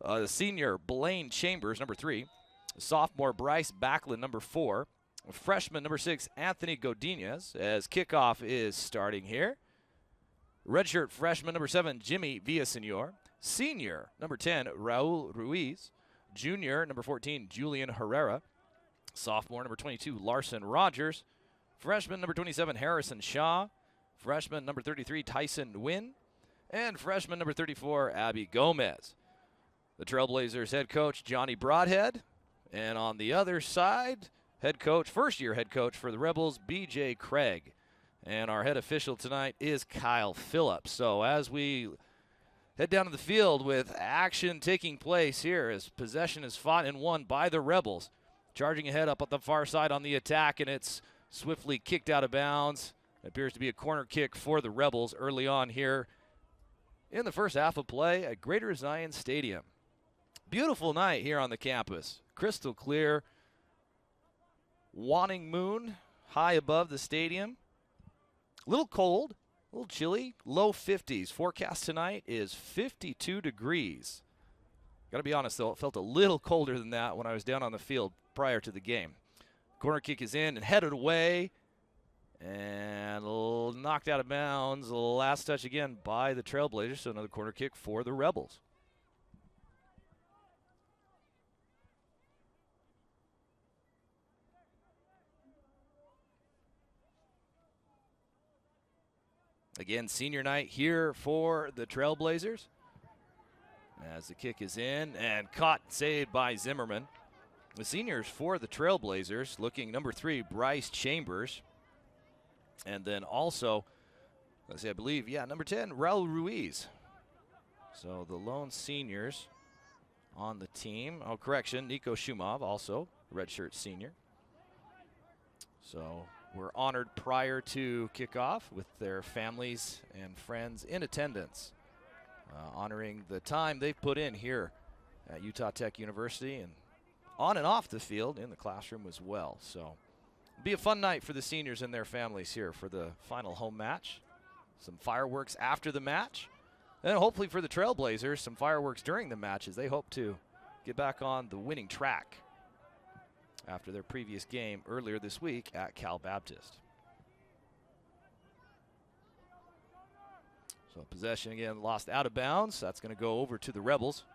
The senior Blaine Chambers, number 3. Sophomore Bryce Backlund, number 4. Freshman number 6, Anthony Godinez, as kickoff is starting here. Redshirt freshman number 7, Jimmy Villasenor. Senior number 10, Raul Ruiz. Junior number 14, Julian Herrera. Sophomore number 22, Larson Rogers. Freshman number 27, Harrison Shaw. Freshman number 33, Tyson Nguyen. And freshman number 34, Abby Gomez. The Trailblazers head coach, Johnny Broadhead. And on the other side, head coach, first-year head coach for the Rebels, B.J. Craig. And our head official tonight is Kyle Phillips. So as we head down to the field with action taking place here as possession is fought and won by the Rebels. Charging ahead up on the far side on the attack, and it's swiftly kicked out of bounds. It appears to be a corner kick for the Rebels early on here in the first half of play at Greater Zion Stadium. Beautiful night here on the campus. Crystal clear. Waning moon high above the stadium. A little cold, a little chilly, low 50s. Forecast tonight is 52 degrees. Got to be honest, though, it felt a little colder than that when I was down on the field prior to the game. Corner kick is in and headed away. And knocked out of bounds. Last touch again by the Trailblazers, so another corner kick for the Rebels. Again, senior night here for the Trailblazers. As the kick is in and caught, saved by Zimmerman. The seniors for the Trailblazers, looking number 3, Bryce Chambers. And then also, let's see, I believe, number 10, Raul Ruiz. So the lone seniors on the team. Oh, correction, Nico Shumov, also redshirt senior. So we're honored prior to kickoff with their families and friends in attendance, honoring the time they've put in here at Utah Tech University and on and off the field in the classroom as well. So it'll be a fun night for the seniors and their families here for the final home match. Some fireworks after the match. And hopefully for the Trailblazers, some fireworks during the match as they hope to get back on the winning track after their previous game earlier this week at Cal Baptist. So possession again lost out of bounds. That's going to go over to the Rebels.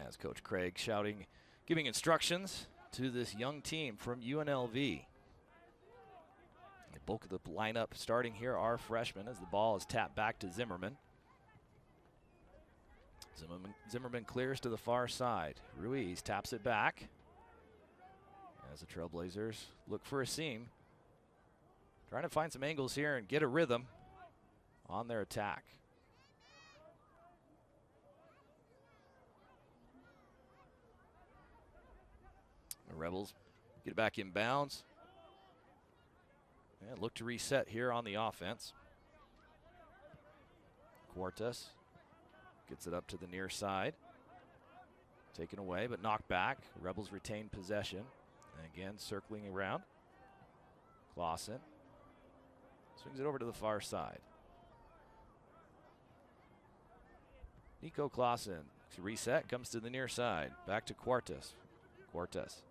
As Coach Craig shouting, giving instructions to this young team from UNLV. The bulk of the lineup starting here are freshmen as the ball is tapped back to Zimmerman. Zimmerman clears to the far side. Ruiz taps it back as the Trailblazers look for a seam. Trying to find some angles here and get a rhythm on their attack. The Rebels get it back in bounds. And look to reset here on the offense. Cuartas gets it up to the near side. Taken away, but knocked back. Rebels retain possession. And again, circling around. Clausen swings it over to the far side. Nico Clausen to reset, comes to the near side. Back to Cuartas. Cuartas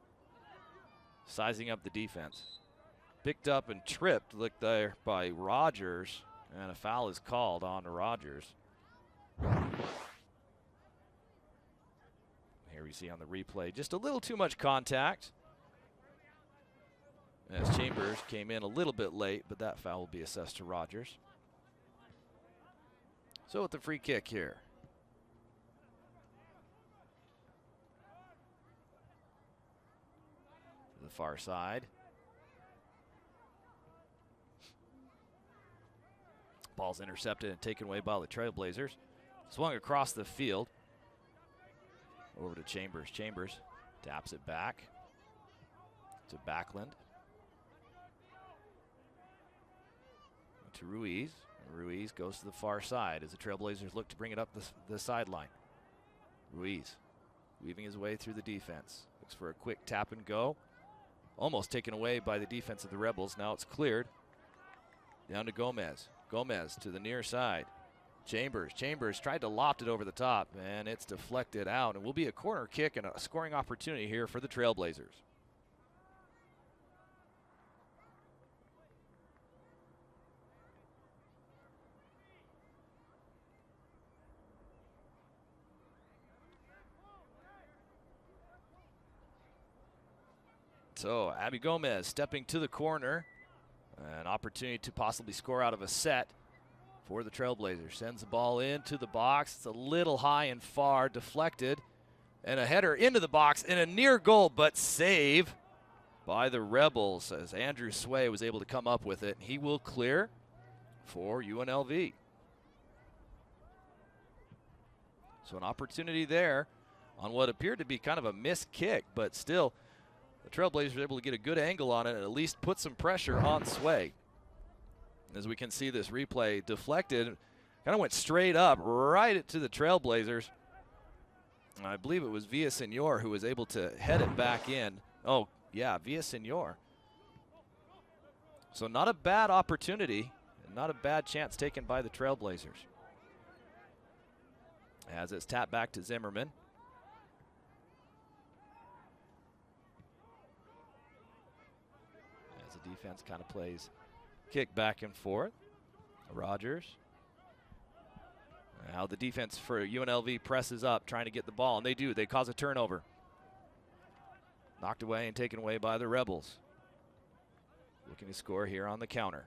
sizing up the defense. Picked up and tripped, looked there by Rogers, and a foul is called on Rogers. Here we see on the replay just a little too much contact as Chambers came in a little bit late, but that foul will be assessed to Rogers. So with the free kick here. To the far side. Ball's intercepted and taken away by the Trailblazers. Swung across the field. Over to Chambers. Chambers taps it back to Backlund. To Ruiz. Ruiz goes to the far side as the Trailblazers look to bring it up the sideline. Ruiz weaving his way through the defense. Looks for a quick tap and go. Almost taken away by the defense of the Rebels. Now it's cleared. Down to Gomez. Gomez to the near side. Chambers. Chambers tried to loft it over the top, and it's deflected out. It will be a corner kick and a scoring opportunity here for the Trailblazers. So Abby Gomez stepping to the corner. An opportunity to possibly score out of a set for the Trailblazers. Sends the ball into the box. It's a little high and far, deflected. And a header into the box and a near goal, but save by the Rebels as Andrew Sway was able to come up with it. He will clear for UNLV. So an opportunity there on what appeared to be kind of a missed kick, but still the Trailblazers were able to get a good angle on it and at least put some pressure on Sway. As we can see this replay, deflected, kind of went straight up right to the Trailblazers. I believe it was Villasenor who was able to head it back in. Oh, yeah, Villasenor. So not a bad opportunity, not a bad chance taken by the Trailblazers. As it's tapped back to Zimmerman. As the defense kind of plays kick back and forth. Rogers. Now the defense for UNLV presses up, trying to get the ball, and they do. They cause a turnover. Knocked away and taken away by the Rebels. Looking to score here on the counter.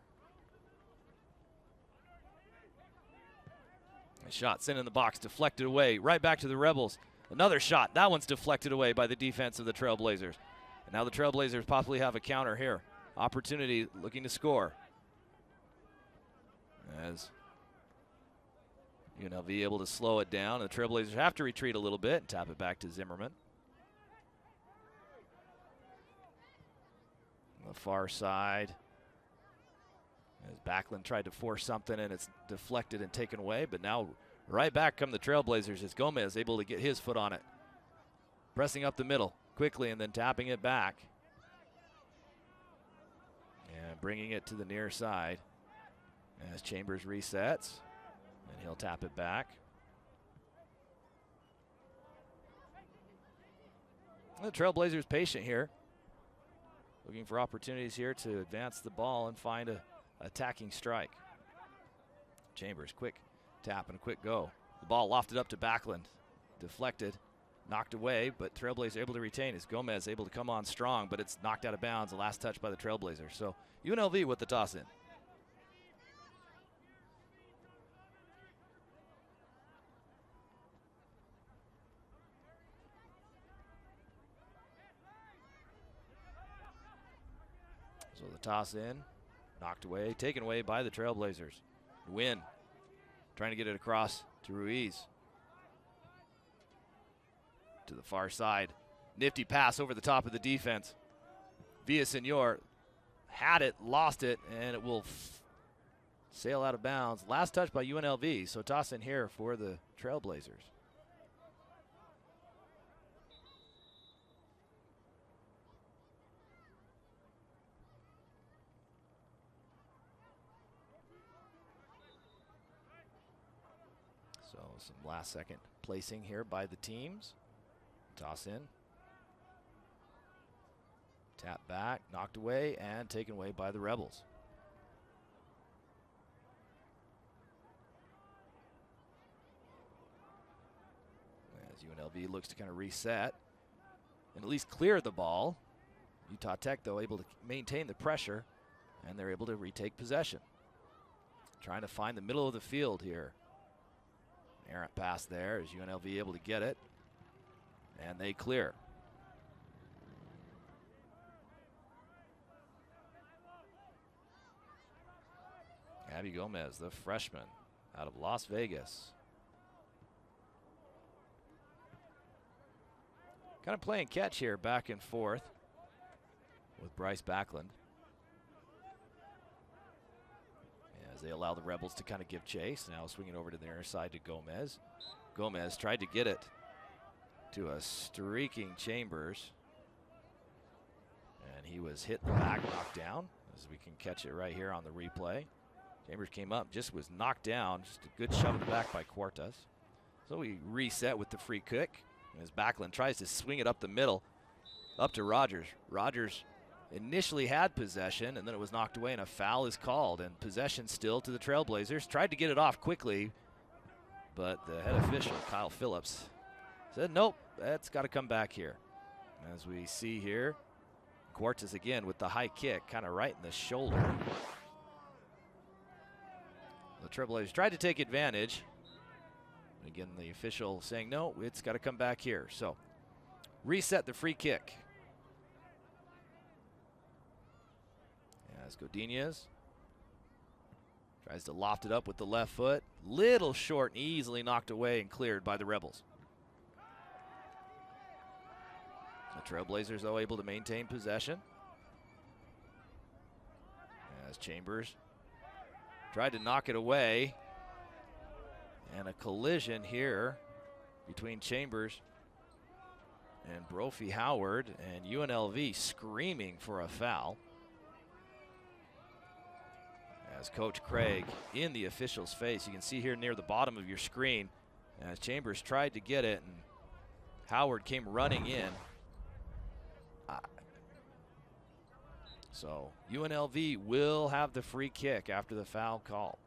A shot sent in the box, deflected away, right back to the Rebels. Another shot. That one's deflected away by the defense of the Trailblazers. And now the Trailblazers possibly have a counter here. Opportunity looking to score. As UNLV able to slow it down. And the Trailblazers have to retreat a little bit and tap it back to Zimmerman. On the far side. As Backlund tried to force something and it's deflected and taken away. But now right back come the Trailblazers as Gomez able to get his foot on it. Pressing up the middle quickly and then tapping it back. And bringing it to the near side. As Chambers resets. And he'll tap it back. The Trailblazers patient here. Looking for opportunities here to advance the ball and find a attacking strike. Chambers, quick tap and a quick go. The ball lofted up to Backlund. Deflected, knocked away, but Trailblazers able to retain as Gomez able to come on strong, but it's knocked out of bounds. The last touch by the Trailblazers. So UNLV with the toss in. So the toss in, knocked away, taken away by the Trailblazers. Win, trying to get it across to Ruiz. To the far side. Nifty pass over the top of the defense. Villasenor had it, lost it, and it will sail out of bounds. Last touch by UNLV, so toss in here for the Trailblazers. So some last second placing here by the teams. Toss in. Tap back, knocked away, and taken away by the Rebels. As UNLV looks to kind of reset and at least clear the ball. Utah Tech, though, able to maintain the pressure, and they're able to retake possession. Trying to find the middle of the field here. Errant pass there as UNLV able to get it. And they clear. Abby Gomez, the freshman out of Las Vegas. Kind of playing catch here back and forth with Bryce Backlund. As they allow the Rebels to kind of give chase. Now swinging over to the near side to Gomez. Gomez tried to get it. to a streaking Chambers. And he was hit in the back, knocked down, as we can catch it right here on the replay. Chambers came up, just was knocked down. Just a good shove in the back by Cortez. So we reset with the free kick. As Backlund tries to swing it up the middle, up to Rogers. Rogers initially had possession, and then it was knocked away, and a foul is called. And possession still to the Trailblazers. Tried to get it off quickly, but the head official, Kyle Phillips, said, nope, that's got to come back here. As we see here, Cortez again with the high kick, kind of right in the shoulder. The Trailblazers tried to take advantage. Again, the official saying, no, it's got to come back here. So, reset the free kick. As Godinez tries to loft it up with the left foot. Little short and easily knocked away and cleared by the Rebels. The Trailblazers, though, able to maintain possession. As Chambers tried to knock it away. And a collision here between Chambers and Brophy Howard, and UNLV screaming for a foul. As Coach Craig in the official's face, you can see here near the bottom of your screen, as Chambers tried to get it and Howard came running in. So UNLV will have the free kick after the foul call.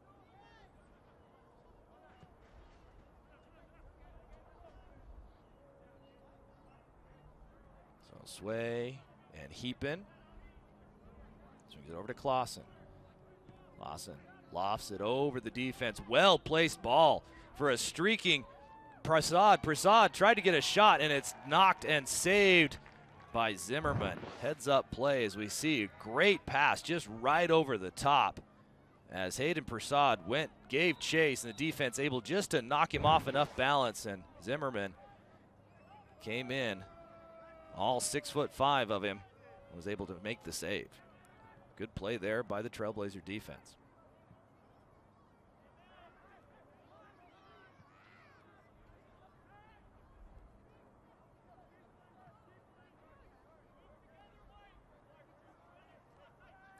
Sway and Heapin. Swings it over to Clausen. Clausen lofts it over the defense. Well-placed ball for a streaking Prasad. Prasad tried to get a shot, and it's knocked and saved by Zimmerman. Heads-up play as we see a great pass just right over the top. As Hayden Prasad gave chase, and the defense able just to knock him off enough balance, and Zimmerman came in. All 6'5" of him, was able to make the save. Good play there by the Trailblazer defense.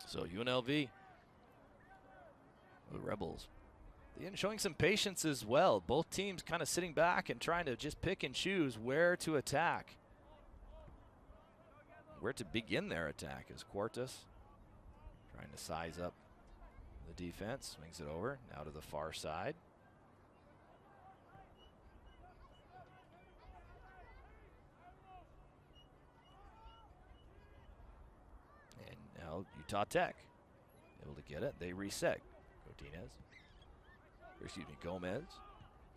So UNLV, the Rebels, showing some patience as well. Both teams kind of sitting back and trying to just pick and choose where to attack. Where to begin their attack is Cortez trying to size up the defense. Swings it over now to the far side. And now Utah Tech able to get it. They reset. Gomez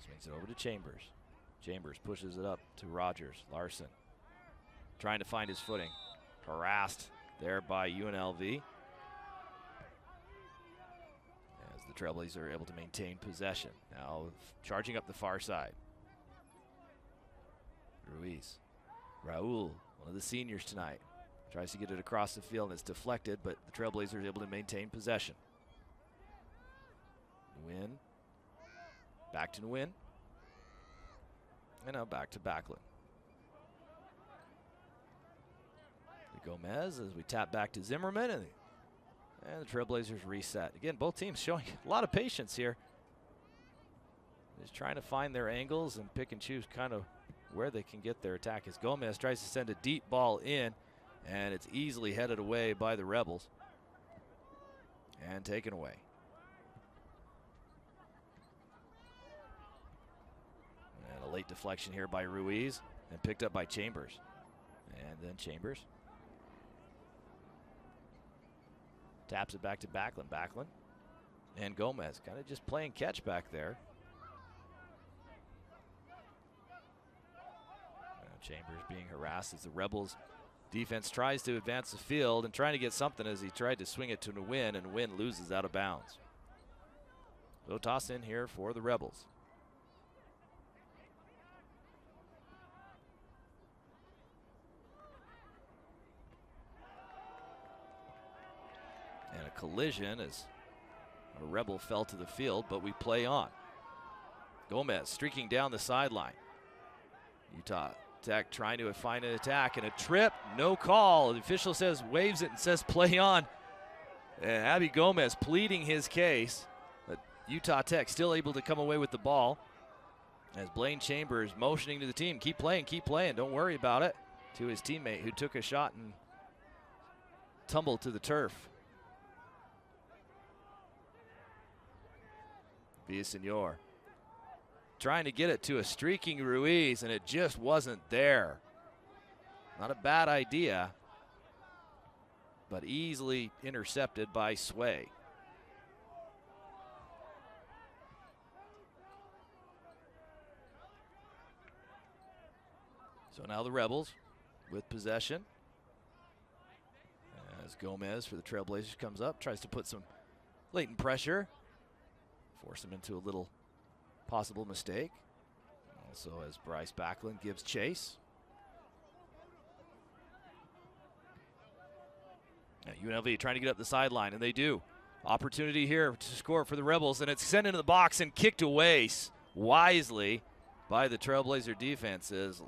swings it over to Chambers. Chambers pushes it up to Rogers. Larson trying to find his footing. Harassed there by UNLV. As the Trailblazers are able to maintain possession. Now charging up the far side. Raul, one of the seniors tonight, tries to get it across the field and it's deflected, but the Trailblazers are able to maintain possession. Nguyen. Back to Nguyen. And now back to Backlund. Gomez as we tap back to Zimmerman, and the Trailblazers reset. Again, both teams showing a lot of patience here. Just trying to find their angles and pick and choose kind of where they can get their attack. As Gomez tries to send a deep ball in, and it's easily headed away by the Rebels and taken away. And a late deflection here by Ruiz and picked up by Chambers. And then Chambers taps it back to Backlund. Backlund and Gomez kind of just playing catch back there. Chambers being harassed as the Rebels defense tries to advance the field and trying to get something as he tried to swing it to Nguyen, and Nguyen loses out of bounds. So toss in here for the Rebels. And a collision as a Rebel fell to the field, but we play on. Gomez streaking down the sideline. Utah Tech trying to find an attack and a trip, no call. The official says, waves it and says play on. And Abby Gomez pleading his case, but Utah Tech still able to come away with the ball. As Blaine Chambers motioning to the team, keep playing, don't worry about it, to his teammate who took a shot and tumbled to the turf. Villasenor trying to get it to a streaking Ruiz, and it just wasn't there. Not a bad idea, but easily intercepted by Sway. So now the Rebels with possession. As Gomez for the Trailblazers comes up, tries to put some latent pressure, force him into a little possible mistake. Also as Bryce Backlund gives chase. UNLV trying to get up the sideline, and they do. Opportunity here to score for the Rebels, and it's sent into the box and kicked away wisely by the Trailblazer defense as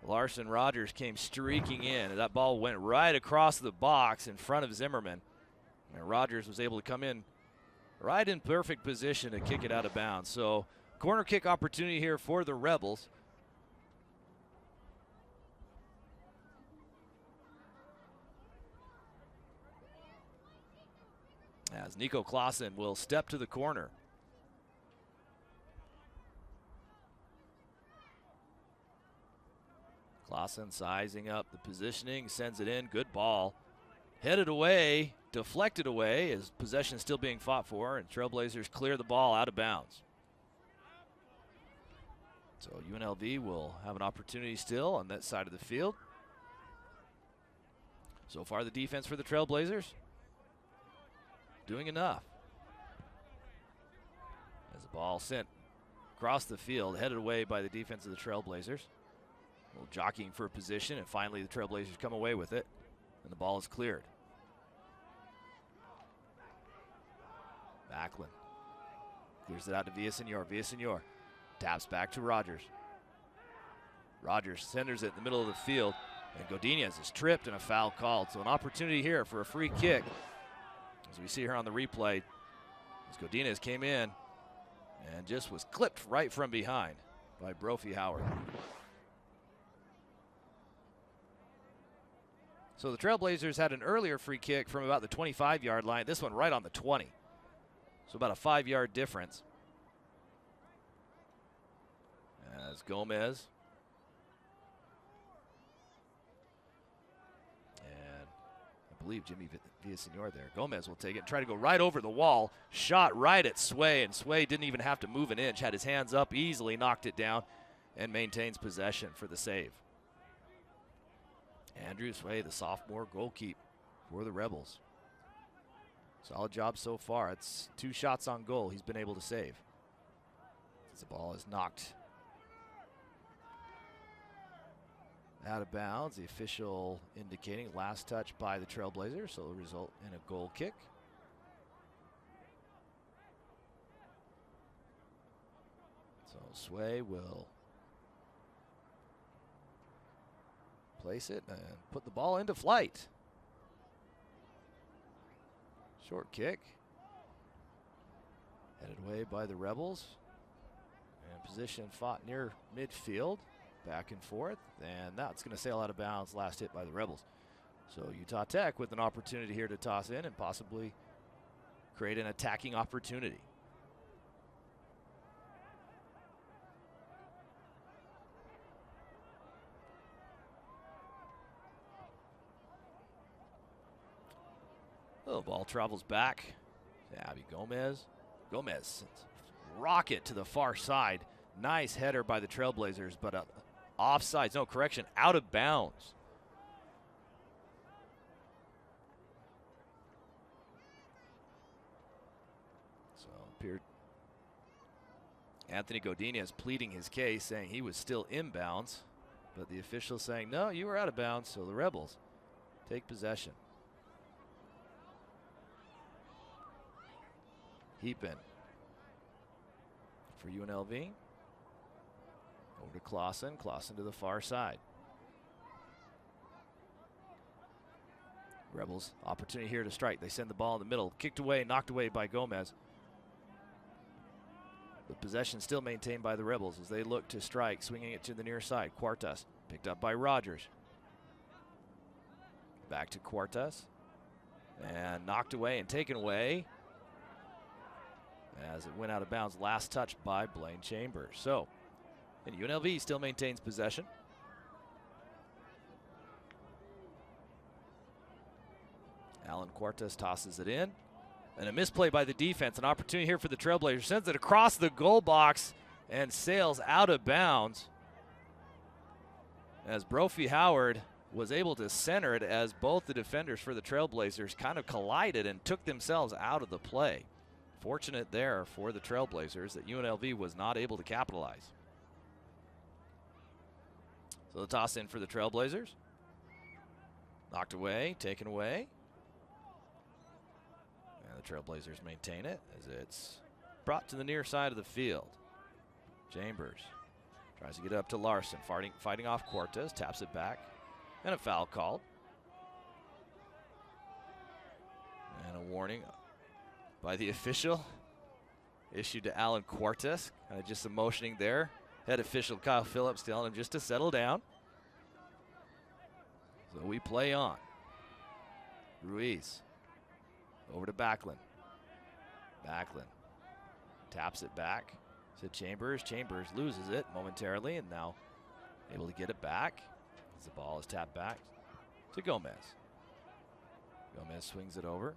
Larson Rogers came streaking in, and that ball went right across the box in front of Zimmerman. And Rogers was able to come in right in perfect position to kick it out of bounds. So corner kick opportunity here for the Rebels. As Nico Clausen will step to the corner. Clausen sizing up the positioning, sends it in, good ball. Headed away, deflected away as possession still being fought for, and Trailblazers clear the ball out of bounds. So UNLV will have an opportunity still on that side of the field. So far the defense for the Trailblazers doing enough. As the ball sent across the field, headed away by the defense of the Trailblazers. A little jockeying for position, and finally the Trailblazers come away with it, and the ball is cleared. Backlund clears it out to Villasenor. Villasenor taps back to Rogers. Rogers centers it in the middle of the field, and Godinez is tripped and a foul called. So an opportunity here for a free kick. As we see here on the replay, as Godinez came in and just was clipped right from behind by Brophy Howard. So the Trailblazers had an earlier free kick from about the 25-yard line. This one right on the 20. So about a 5-yard difference. As Gomez. And I believe Jimmy Villasenor there. Gomez will take it and try to go right over the wall. Shot right at Sway, and Sway didn't even have to move an inch. Had his hands up, easily knocked it down, and maintains possession for the save. Andrew Sway, the sophomore goalkeeper for the Rebels. Solid job so far. It's 2 shots on goal he's been able to save. As the ball is knocked out of bounds, the official indicating last touch by the Trailblazers, so it'll result in a goal kick. So Sway will place it and put the ball into flight. Short kick. Headed away by the Rebels. And position fought near midfield. Back and forth. And that's going to sail out of bounds. Last hit by the Rebels. So Utah Tech with an opportunity here to toss in and possibly create an attacking opportunity. The ball travels back. Abby Gomez. Gomez rocket to the far side. Nice header by the Trailblazers, but offsides, no correction, out of bounds. So appeared Anthony Godinez pleading his case, saying he was still inbounds, but the official saying, no, you were out of bounds, so the Rebels take possession. Heapin for UNLV. Over to Clausen. Clausen to the far side. Rebels, opportunity here to strike. They send the ball in the middle. Kicked away, knocked away by Gomez. The possession still maintained by the Rebels as they look to strike, swinging it to the near side. Cuartas, picked up by Rogers. Back to Cuartas. And knocked away and taken away as it went out of bounds. Last touch by Blaine Chambers. So, and UNLV still maintains possession. Alan Cuartas tosses it in. And a misplay by the defense. An opportunity here for the Trailblazers. Sends it across the goal box and sails out of bounds. As Brophy Howard was able to center it as both the defenders for the Trailblazers kind of collided and took themselves out of the play. Fortunate there for the Trailblazers that UNLV was not able to capitalize. So the toss in for the Trailblazers. Knocked away, taken away. And the Trailblazers maintain it as it's brought to the near side of the field. Chambers tries to get up to Larson, fighting off Cuartas, taps it back, and a foul called. And a warning by the official issued to Alan Cuartas, kind of just some motioning there. Head official Kyle Phillips telling him just to settle down. So we play on. Ruiz over to Backlund. Backlund taps it back to Chambers. Chambers loses it momentarily and now able to get it back as the ball is tapped back to Gomez. Gomez swings it over.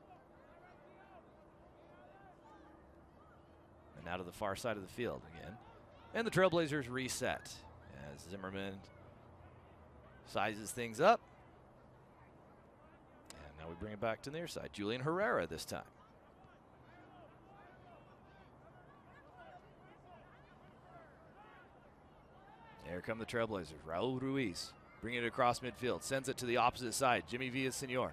And now to the far side of the field again. And the Trailblazers reset as Zimmerman sizes things up. And now we bring it back to the near side. Julian Herrera this time. Here come the Trailblazers. Raul Ruiz bringing it across midfield. Sends it to the opposite side. Jimmy Villasenor.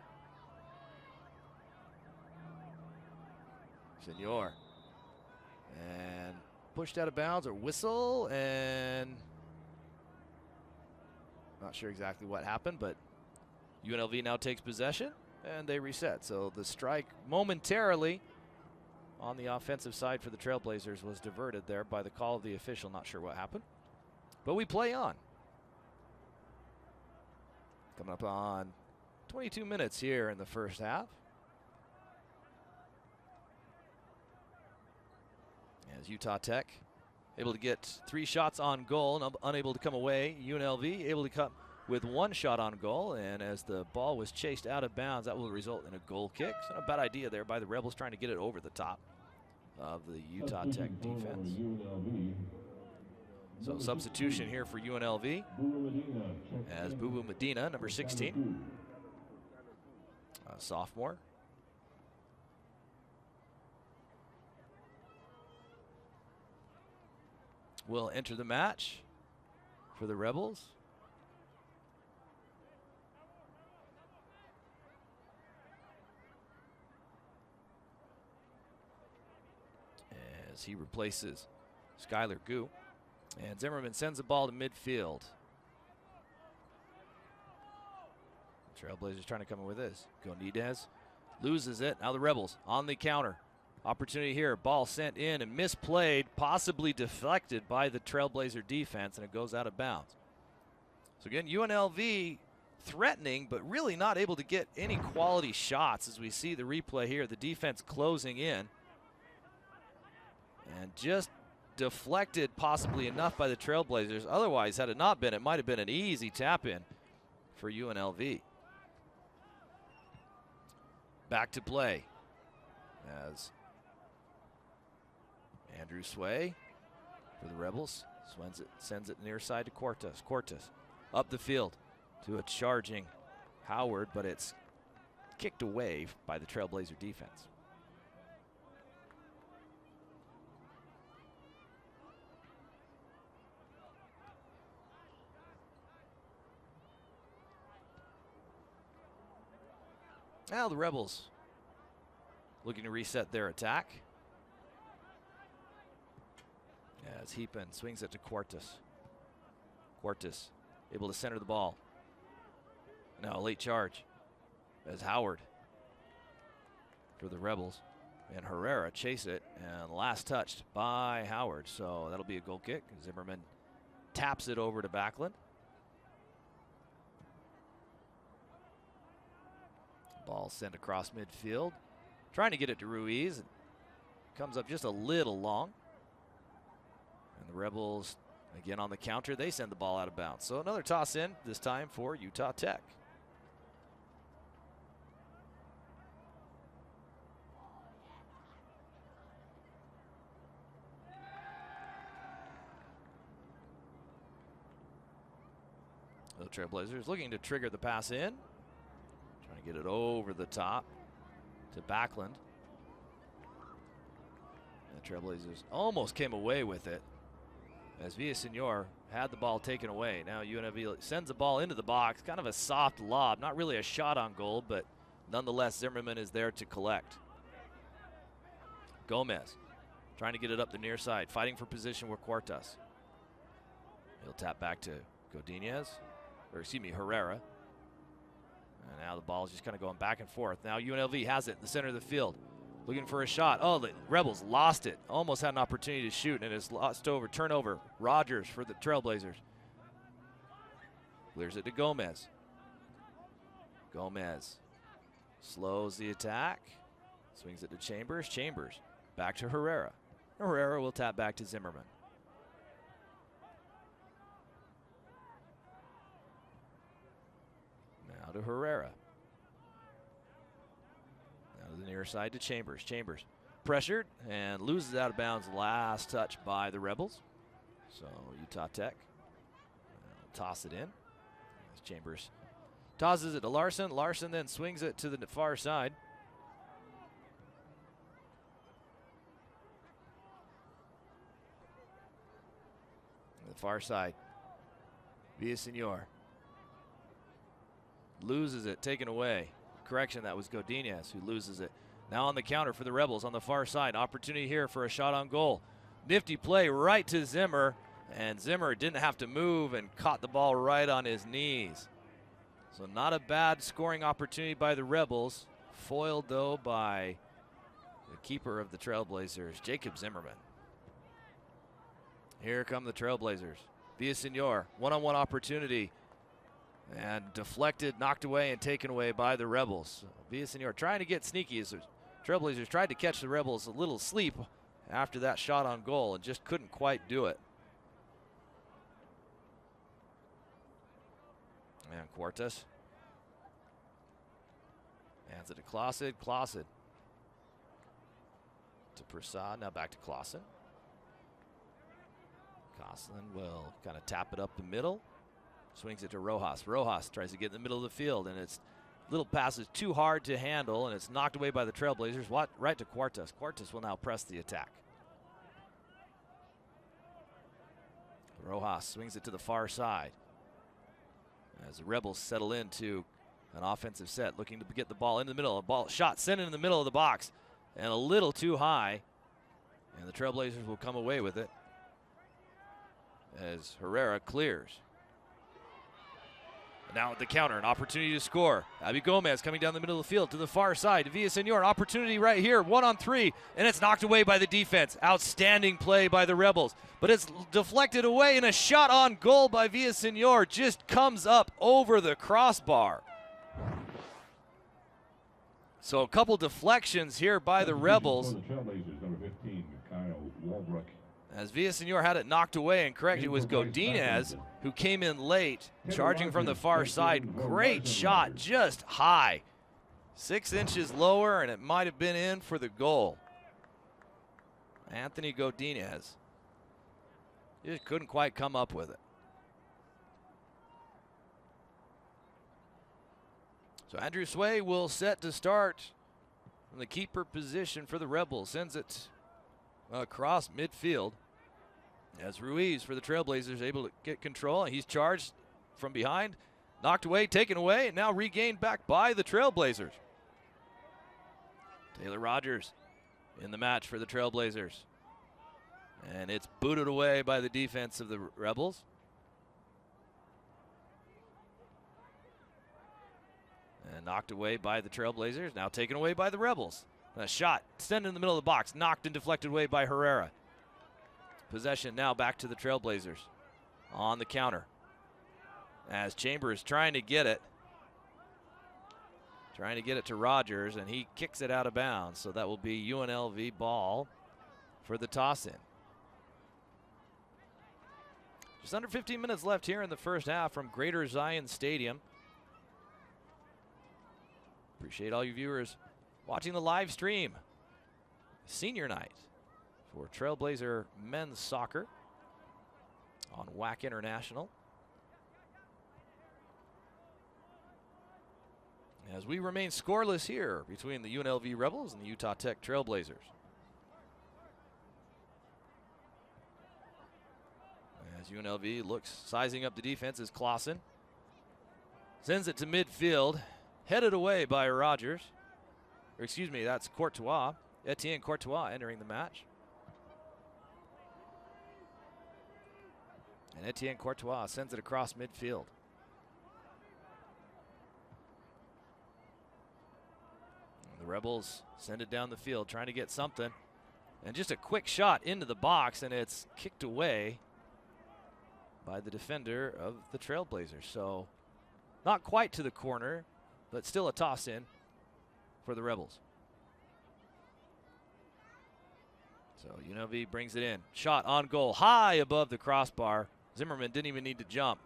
Senor. And pushed out of bounds or whistle, and not sure exactly what happened, but UNLV now takes possession and they reset. So the strike momentarily on the offensive side for the Trailblazers was diverted there by the call of the official. Not sure what happened, but we play on. Coming up on 22 minutes here in the first half. As Utah Tech able to get 3 shots on goal and unable to come away. UNLV able to come with 1 shot on goal, and as the ball was chased out of bounds, that will result in a goal kick. So not a bad idea there by the Rebels trying to get it over the top of the Utah Tech defense. So substitution here for UNLV as Boo Boo Medina, number 16, a sophomore. Will enter the match for the Rebels. As he replaces Skylar Gu. And Zimmerman sends the ball to midfield. Trailblazers trying to come in with this. Gonidez loses it. Now the Rebels on the counter. Opportunity here. Ball sent in and misplayed, possibly deflected by the Trailblazer defense, and it goes out of bounds. So again, UNLV threatening, but really not able to get any quality shots as we see the replay here. The defense closing in. And just deflected possibly enough by the Trailblazers. Otherwise, had it not been, it might have been an easy tap in for UNLV. Back to play as Andrew Sway for the Rebels sends it near side to Cuartas. Cuartas up the field to a charging Howard, but it's kicked away by the Trailblazer defense. Now the Rebels looking to reset their attack. As Heapin swings it to Cuartas. Quartus able to center the ball. Now a late charge as Howard for the Rebels. And Herrera chase it, and last touched by Howard. So that'll be a goal kick. Zimmerman taps it over to Backlund. Ball sent across midfield. Trying to get it to Ruiz. It comes up just a little long. And the Rebels, again on the counter, they send the ball out of bounds. So another toss in, this time for Utah Tech. The Trailblazers looking to trigger the pass in. Trying to get it over the top to Backlund. And the Trailblazers almost came away with it as Villaseñor had the ball taken away. Now UNLV sends the ball into the box. Kind of a soft lob. Not really a shot on goal, but nonetheless Zimmerman is there to collect. Gomez trying to get it up the near side. Fighting for position with Quartas. He'll tap back to Herrera. And now the ball is just kind of going back and forth. Now UNLV has it in the center of the field. Looking for a shot. Oh, the Rebels lost it. Almost had an opportunity to shoot, and it's lost over. Turnover. Rogers for the Trailblazers. Clears it to Gomez. Gomez slows the attack. Swings it to Chambers. Chambers back to Herrera. Herrera will tap back to Zimmerman. Now to Herrera. Now to the near side to Chambers. Chambers pressured and loses out of bounds. Last touch by the Rebels. So Utah Tech will toss it in. As Chambers tosses it to Larson. Larson then swings it to the far side. The far side. Villaseñor loses it, taken away. Correction, that was Godinez who loses it. Now on the counter for the Rebels on the far side. Opportunity here for a shot on goal. Nifty play right to Zimmer, and Zimmer didn't have to move and caught the ball right on his knees. So not a bad scoring opportunity by the Rebels. Foiled, though, by the keeper of the Trailblazers, Jacob Zimmerman. Here come the Trailblazers. Villaseñor, one-on-one opportunity. And deflected, knocked away, and taken away by the Rebels. Villaseñor trying to get sneaky as the Trailblazers tried to catch the Rebels a little sleep after that shot on goal and just couldn't quite do it. And Quartas hands it to Clausen. Clausen to Prasad. Now back to Clausen. Clausen will kind of tap it up the middle. Swings it to Rojas. Rojas tries to get in the middle of the field, and it's little pass is too hard to handle, and it's knocked away by the Trailblazers. Right to Quartas. Quartas will now press the attack. Rojas swings it to the far side as the Rebels settle into an offensive set, looking to get the ball in the middle. A ball shot sent in the middle of the box, and a little too high, and the Trailblazers will come away with it as Herrera clears. Now at the counter, an opportunity to score. Abby Gomez coming down the middle of the field to the far side. Villaseñor, an opportunity right here, 1-on-3, and it's knocked away by the defense. Outstanding play by the Rebels, but it's deflected away, and a shot on goal by Villaseñor just comes up over the crossbar. So a couple deflections here by the Rebels. As Villaseñor had it knocked away, and correct, it was Godinez who came in late, charging from the far side. Great shot, just high. 6 inches lower, and it might have been in for the goal. Anthony Godinez just couldn't quite come up with it. So Andrew Sway will set to start from the keeper position for the Rebels. Sends it across midfield as Ruiz for the Trailblazers able to get control. He's charged from behind, knocked away, taken away, and now regained back by the Trailblazers. Taylor Rogers in the match for the Trailblazers. And it's booted away by the defense of the Rebels. Knocked away by the Trailblazers, now taken away by the Rebels. A shot sent in the middle of the box, knocked and deflected away by Herrera. Possession now back to the Trailblazers on the counter. As Chambers trying to get it. Trying to get it to Rogers, and he kicks it out of bounds. So that will be UNLV ball for the toss-in. Just under 15 minutes left here in the first half from Greater Zion Stadium. Appreciate all you viewers watching the live stream. Senior night for Trailblazer men's soccer on WAC International. As we remain scoreless here between the UNLV Rebels and the Utah Tech Trailblazers. As UNLV looks, sizing up the defense is Clausen. Sends it to midfield, headed away by Rogers. Or excuse me, that's Courtois. Etienne Courtois entering the match. And Etienne Courtois sends it across midfield. The Rebels send it down the field, trying to get something. And just a quick shot into the box, and it's kicked away by the defender of the Trailblazers. So not quite to the corner, but still a toss in for the Rebels. So UNLV brings it in. Shot on goal, high above the crossbar. Zimmerman didn't even need to jump,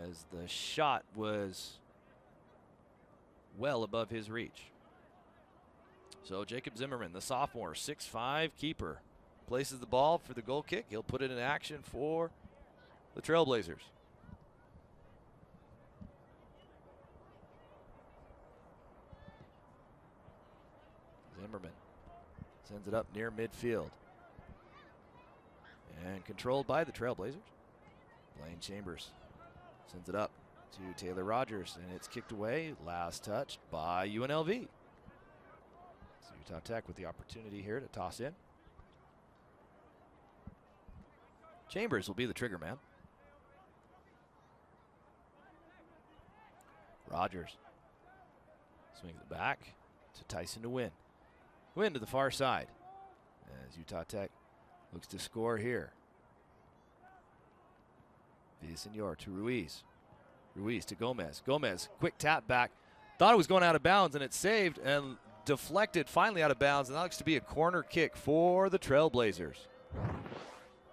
as the shot was well above his reach. So Jacob Zimmerman, the sophomore, 6'5" keeper, places the ball for the goal kick. He'll put it in action for the Trailblazers. Zimmerman sends it up near midfield. And controlled by the Trailblazers. Blaine Chambers sends it up to Taylor Rogers, and it's kicked away. Last touch by UNLV. So Utah Tech with the opportunity here to toss in. Chambers will be the trigger man. Rogers swings it back to Tyson to win. Win to the far side as Utah Tech looks to score here. Villasenor to Ruiz. Ruiz to Gomez. Gomez, quick tap back. Thought it was going out of bounds, and it's saved and deflected finally out of bounds. And that looks to be a corner kick for the Trailblazers.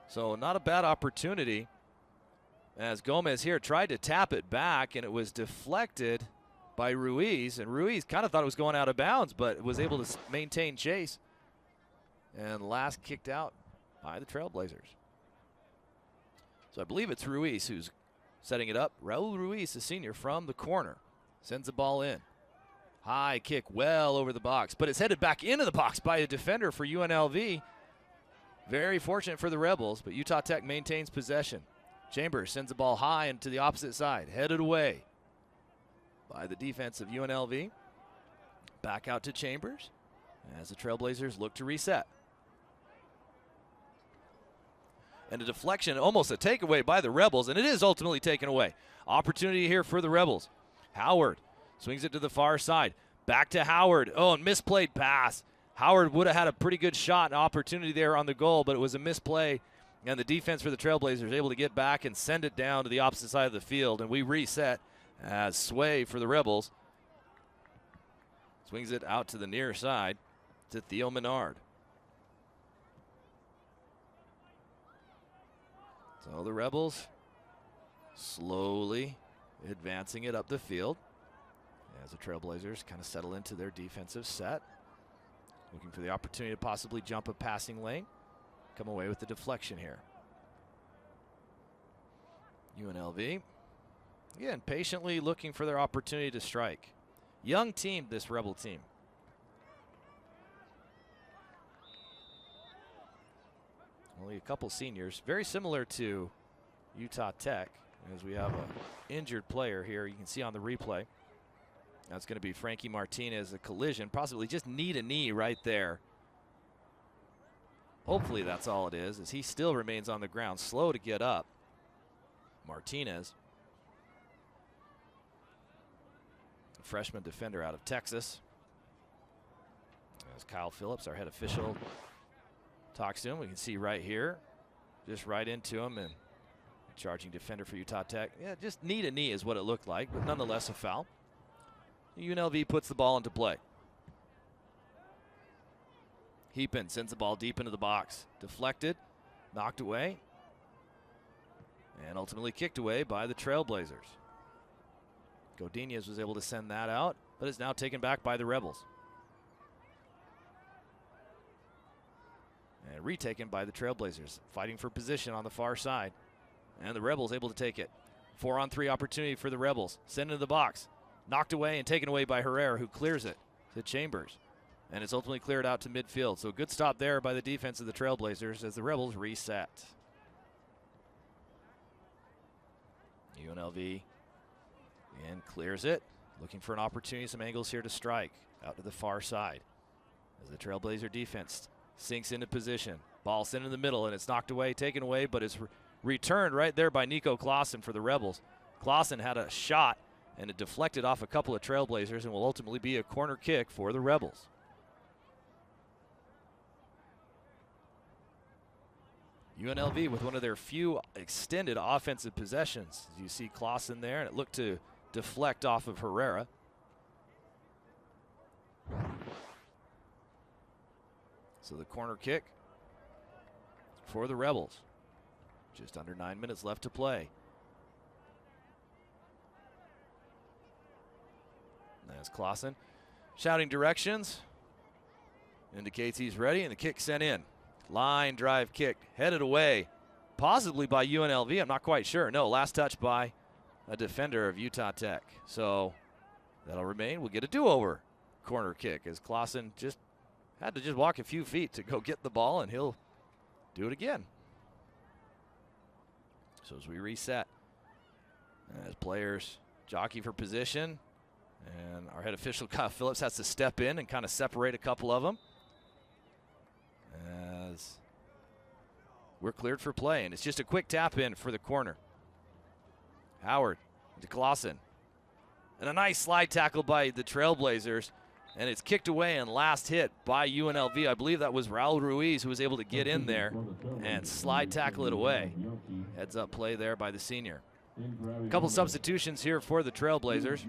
So not a bad opportunity, as Gomez here tried to tap it back, and it was deflected by Ruiz. And Ruiz kind of thought it was going out of bounds, but was able to maintain chase. And last kicked out by the Trailblazers. So I believe it's Ruiz who's setting it up. Raul Ruiz, the senior, from the corner. Sends the ball in. High kick well over the box, but it's headed back into the box by a defender for UNLV. Very fortunate for the Rebels, but Utah Tech maintains possession. Chambers sends the ball high and to the opposite side. Headed away by the defense of UNLV. Back out to Chambers as the Trailblazers look to reset. And a deflection, almost a takeaway by the Rebels, and it is ultimately taken away. Opportunity here for the Rebels. Howard swings it to the far side. Back to Howard. Oh, and misplayed pass. Howard would have had a pretty good shot and opportunity there on the goal, but it was a misplay, and the defense for the Trailblazers able to get back and send it down to the opposite side of the field, and we reset as Sway for the Rebels swings it out to the near side to Theo Menard. So the Rebels slowly advancing it up the field as the Trailblazers kind of settle into their defensive set. Looking for the opportunity to possibly jump a passing lane. Come away with the deflection here. UNLV, again, patiently looking for their opportunity to strike. Young team, this Rebel team. Only a couple seniors, very similar to Utah Tech, as we have an injured player here. You can see on the replay. That's going to be Frankie Martinez, a collision, possibly just knee to knee right there. Hopefully that's all it is, as he still remains on the ground, slow to get up. Martinez. a freshman defender out of Texas. As Kyle Phillips, our head official, talks to him. We can see right here, just right into him, and charging defender for Utah Tech. Yeah, just knee to knee is what it looked like, but nonetheless a foul. UNLV puts the ball into play. Heapin sends the ball deep into the box. Deflected, knocked away, and ultimately kicked away by the Trailblazers. Godinez was able to send that out, but is now taken back by the Rebels. And retaken by the Trailblazers, fighting for position on the far side. And the Rebels able to take it. 4-on-3 opportunity for the Rebels. Sent into the box. Knocked away and taken away by Herrera, who clears it to Chambers. And it's ultimately cleared out to midfield. So good stop there by the defense of the Trailblazers as the Rebels reset. UNLV and clears it. Looking for an opportunity, some angles here to strike. Out to the far side. As the Trailblazer defense sinks into position. Ball sent in the middle, and it's knocked away, taken away, but it's returned right there by Nico Clausen for the Rebels. Clausen had a shot, and it deflected off a couple of Trailblazers and will ultimately be a corner kick for the Rebels. UNLV with one of their few extended offensive possessions. You see Clausen there, and it looked to deflect off of Herrera. So the corner kick for the Rebels. Just under 9 minutes left to play. That's Clausen shouting directions. Indicates he's ready, and the kick sent in. Line drive kick headed away, possibly by UNLV. I'm not quite sure. No, last touch by a defender of Utah Tech. So that'll remain. We'll get a do-over corner kick as Clausen just had to walk a few feet to go get the ball, and he'll do it again. So as we reset, as players jockey for position, and our head official, Kyle Phillips, has to step in and kind of separate a couple of them. As we're cleared for play, and it's just a quick tap in for the corner. Howard to Clausen. And a nice slide tackle by the Trailblazers. And it's kicked away and last hit by UNLV. I believe that was Raul Ruiz who was able to get in there and slide tackle it away. Heads up play there by the senior. A couple substitutions here for the Trailblazers.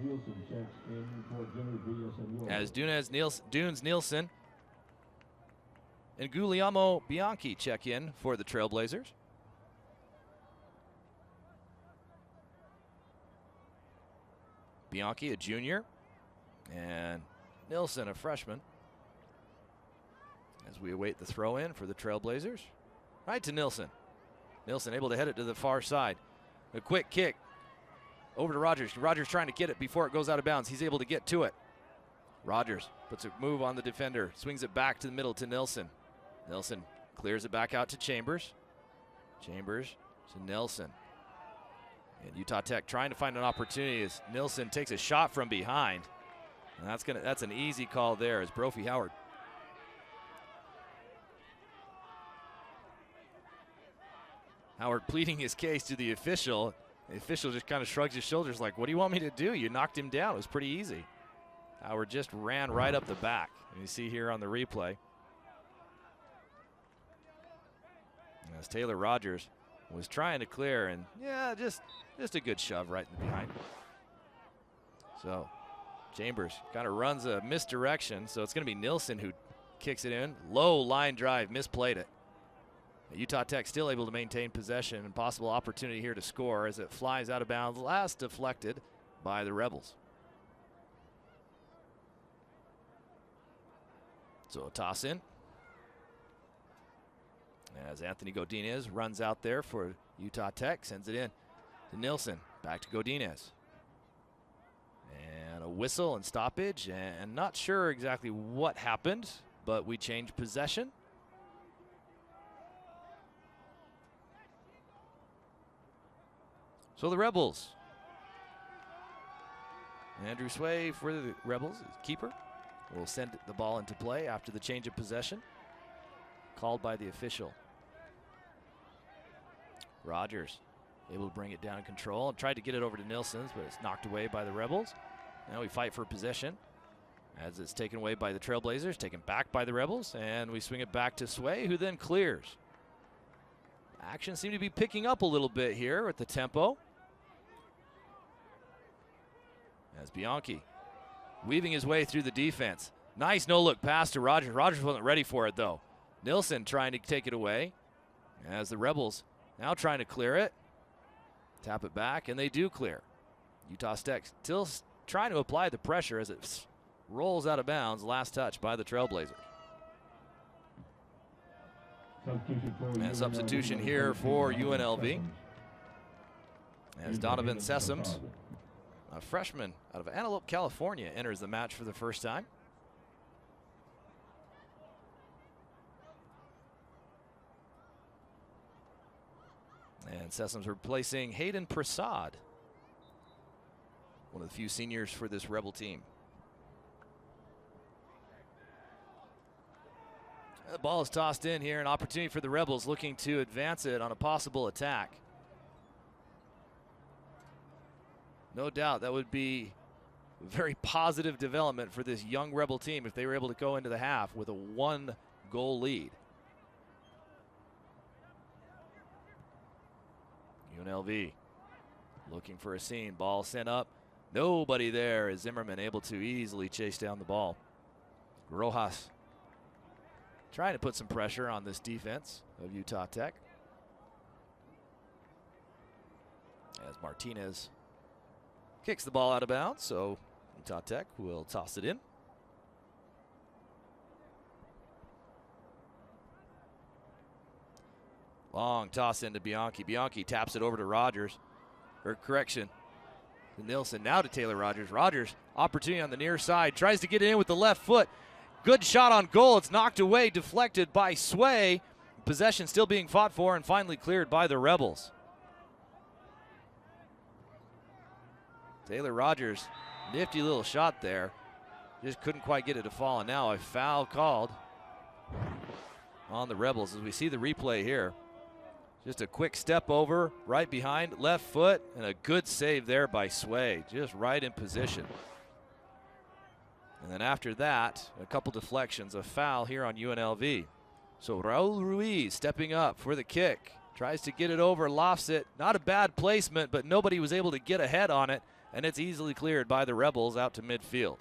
As Dunes Nielsen and Guglielmo Bianchi check in for the Trailblazers. Bianchi, a junior, and Nielsen, a freshman. As we await the throw in for the Trailblazers. Right to Nielsen. Nielsen able to head it to the far side. A quick kick over to Rogers. Rogers trying to get it before it goes out of bounds. He's able to get to it. Rogers puts a move on the defender. Swings it back to the middle to Nielsen. Nielsen clears it back out to Chambers. Chambers to Nielsen. And Utah Tech trying to find an opportunity as Nielsen takes a shot from behind. And that's an easy call there as Brophy Howard. Howard pleading his case to the official. The official just kind of shrugs his shoulders like, what do you want me to do? You knocked him down. It was pretty easy. Howard just ran right up the back. And you see here on the replay. As Taylor Rogers was trying to clear, and yeah, just a good shove right in the behind. So Chambers kind of runs a misdirection, so it's going to be Nielsen who kicks it in. Low line drive, misplayed it. Utah Tech still able to maintain possession and possible opportunity here to score as it flies out of bounds, last deflected by the Rebels. So a toss in. As Anthony Godinez runs out there for Utah Tech, sends it in to Nielsen. Back to Godinez. And a whistle and stoppage, and not sure exactly what happened, but we change possession. So the Rebels. Andrew Sway for the Rebels, keeper, will send the ball into play after the change of possession. Called by the official. Rogers able to bring it down in control and tried to get it over to Nielsen, but it's knocked away by the Rebels. Now we fight for possession as it's taken away by the Trailblazers, taken back by the Rebels, and we swing it back to Sway, who then clears. Action seemed to be picking up a little bit here at the tempo. As Bianchi weaving his way through the defense. Nice no-look pass to Rogers. Rogers wasn't ready for it, though. Nilsson trying to take it away as the Rebels now trying to clear it. Tap it back, and they do clear. Utah Tech still trying to apply the pressure as it rolls out of bounds. Last touch by the Trailblazers. And substitution here for UNLV. As Donovan Sessoms, a freshman out of Antelope, California, enters the match for the first time. And Sessoms replacing Hayden Prasad, one of the few seniors for this Rebel team. The ball is tossed in here, an opportunity for the Rebels looking to advance it on a possible attack. No doubt that would be a very positive development for this young Rebel team if they were able to go into the half with a 1-goal lead. UNLV looking for a seam. Ball sent up. Nobody there as Zimmerman able to easily chase down the ball. Rojas trying to put some pressure on this defense of Utah Tech. As Martinez kicks the ball out of bounds, so Utah Tech will toss it in. Long toss into Bianchi. Bianchi taps it over to Rogers. Or correction, to Nilsson. Now to Taylor Rogers. Rogers, opportunity on the near side. Tries to get it in with the left foot. Good shot on goal. It's knocked away, deflected by Sway. Possession still being fought for and finally cleared by the Rebels. Taylor Rogers, nifty little shot there. Just couldn't quite get it to fall. And now a foul called on the Rebels as we see the replay here. Just a quick step over, right behind, left foot, and a good save there by Sway, just right in position. And then after that, a couple deflections, a foul here on UNLV. So Raul Ruiz stepping up for the kick, tries to get it over, lofts it. Not a bad placement, but nobody was able to get ahead on it, and it's easily cleared by the Rebels out to midfield.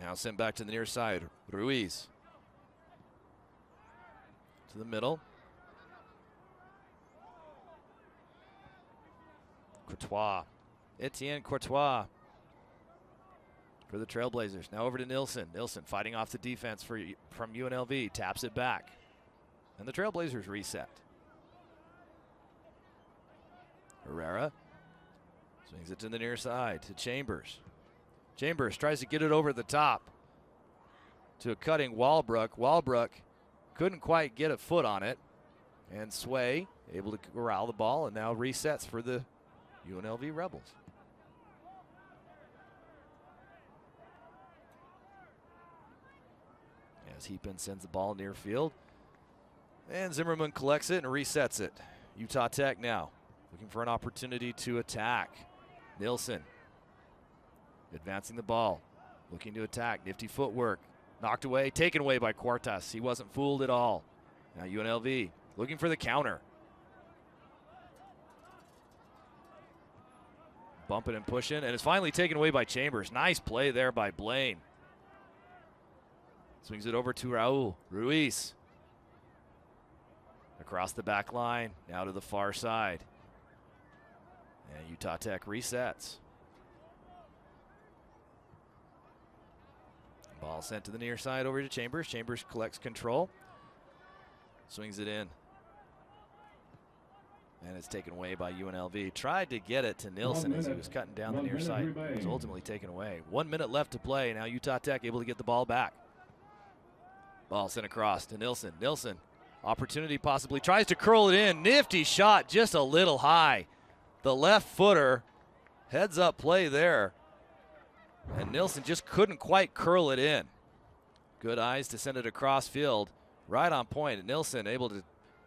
Now sent back to the near side. Ruiz to the middle. Courtois. Etienne Courtois for the Trailblazers. Now over to Nilsson. Nilsson fighting off the defense from UNLV. Taps it back. And the Trailblazers reset. Herrera swings it to the near side to Chambers. Chambers tries to get it over the top to a cutting Walbrook. Walbrook couldn't quite get a foot on it. And Sway able to corral the ball and now resets for the UNLV Rebels. As Heapin sends the ball near field. And Zimmerman collects it and resets it. Utah Tech now looking for an opportunity to attack. Nilsson advancing the ball, looking to attack. Nifty footwork, knocked away, taken away by Quartas. He wasn't fooled at all. Now UNLV looking for the counter. Bumping and pushing, and it's finally taken away by Chambers. Nice play there by Blaine. Swings it over to Raul Ruiz. Across the back line, now to the far side. And Utah Tech resets. Ball sent to the near side over to Chambers. Chambers collects control. Swings it in. And it's taken away by UNLV. Tried to get it to Nilsson as he was cutting down the near side. It was ultimately taken away. 1 minute left to play. Now Utah Tech able to get the ball back. Ball sent across to Nilsson. Nilsson, opportunity possibly. Tries to curl it in. Nifty shot, just a little high. The left footer. Heads up play there. And Nilsson just couldn't quite curl it in. Good eyes to send it across field. Right on point. Nilsson able to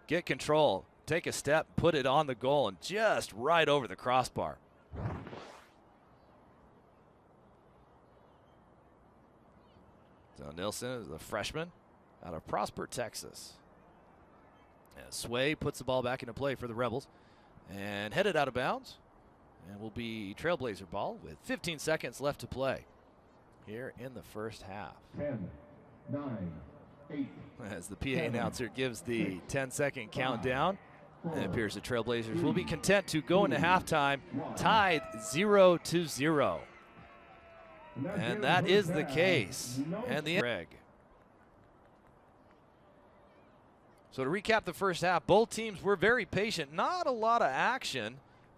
get control. take a step, put it on the goal, and just right over the crossbar. So Nilsson is the freshman out of Prosper, Texas. And Sway puts the ball back into play for the Rebels and headed out of bounds. And will be Trailblazer ball with 15 seconds left to play here in the first half. 10, 9, 8. As the PA announcer gives the 10-second countdown, it appears the Trailblazers will be content to go into halftime tied 0-0. And that is the case. And the Greg. So to recap the first half, both teams were very patient. Not a lot of action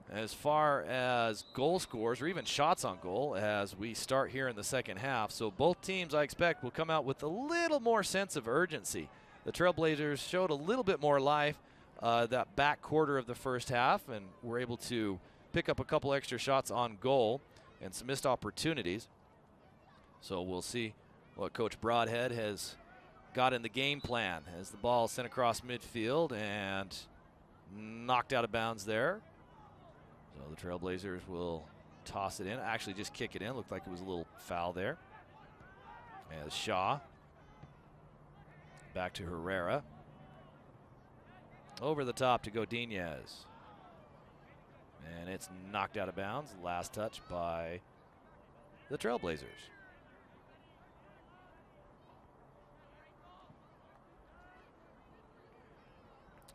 as far as goal scores or even shots on goal as we start here in the second half. So both teams, I expect, will come out with a little more sense of urgency. The Trailblazers showed a little bit more life that back quarter of the first half and were able to pick up a couple extra shots on goal and some missed opportunities. So we'll see what Coach Broadhead has got in the game plan as the ball is sent across midfield and knocked out of bounds there. So the Trailblazers will toss it in. Actually, just kick it in. Looked like it was a little foul there. As Shaw. Back to Herrera. Over the top to Godinez. And it's knocked out of bounds. Last touch by the Trailblazers.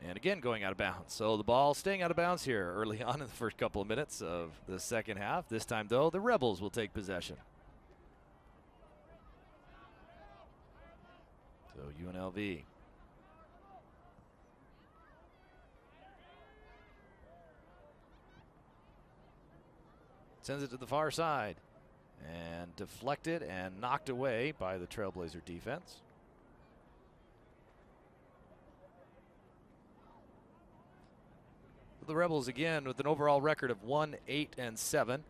And again, going out of bounds. So the ball staying out of bounds here early on in the first couple of minutes of the second half. This time, though, the Rebels will take possession. So UNLV. Sends it to the far side. And deflected and knocked away by the Trailblazer defense. The Rebels again with an overall record of 1-8-7,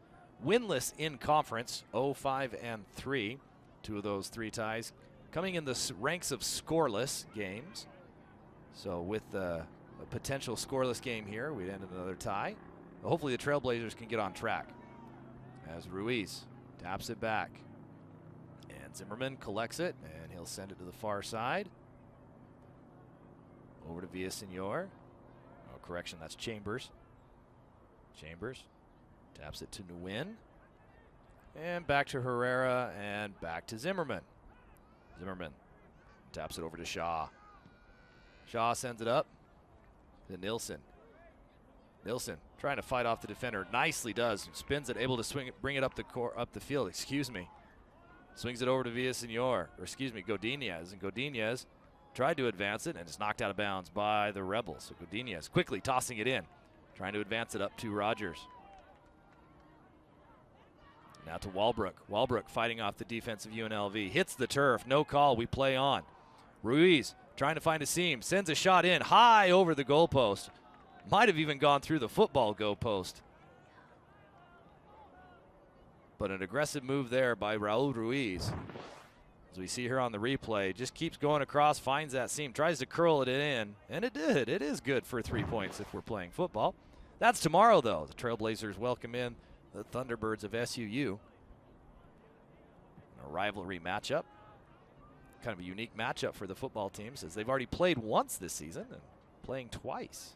winless in conference, 0-5-3. Two of those three ties coming in the ranks of scoreless games. So with a potential scoreless game here, we'd end in another tie. But hopefully the Trailblazers can get on track. As Ruiz taps it back. And Zimmerman collects it, and he'll send it to the far side. Over to Villasenor. Correction, that's Chambers. Chambers taps it to Nguyen. And back to Herrera and back to Zimmerman. Zimmerman taps it over to Shaw. Shaw sends it up to Nilsson. Nilsson trying to fight off the defender. Nicely does. Spins it, able to swing it, bring it up the field. Excuse me. Swings it over to Villasenor, or excuse me, Godinez. And Godinez tried to advance it, and it's knocked out of bounds by the Rebels. So Godinez quickly tossing it in, trying to advance it up to Rogers. Now to Walbrook. Walbrook fighting off the defense of UNLV. Hits the turf, no call, we play on. Ruiz trying to find a seam, sends a shot in, high over the goalpost. Might have even gone through the football goalpost. But an aggressive move there by Raul Ruiz. As we see here on the replay, just keeps going across, finds that seam, tries to curl it in, and it did. It is good for 3 points if we're playing football. That's tomorrow, though. The Trailblazers welcome in the Thunderbirds of SUU. A rivalry matchup. Kind of a unique matchup for the football teams, as they've already played once this season and playing twice.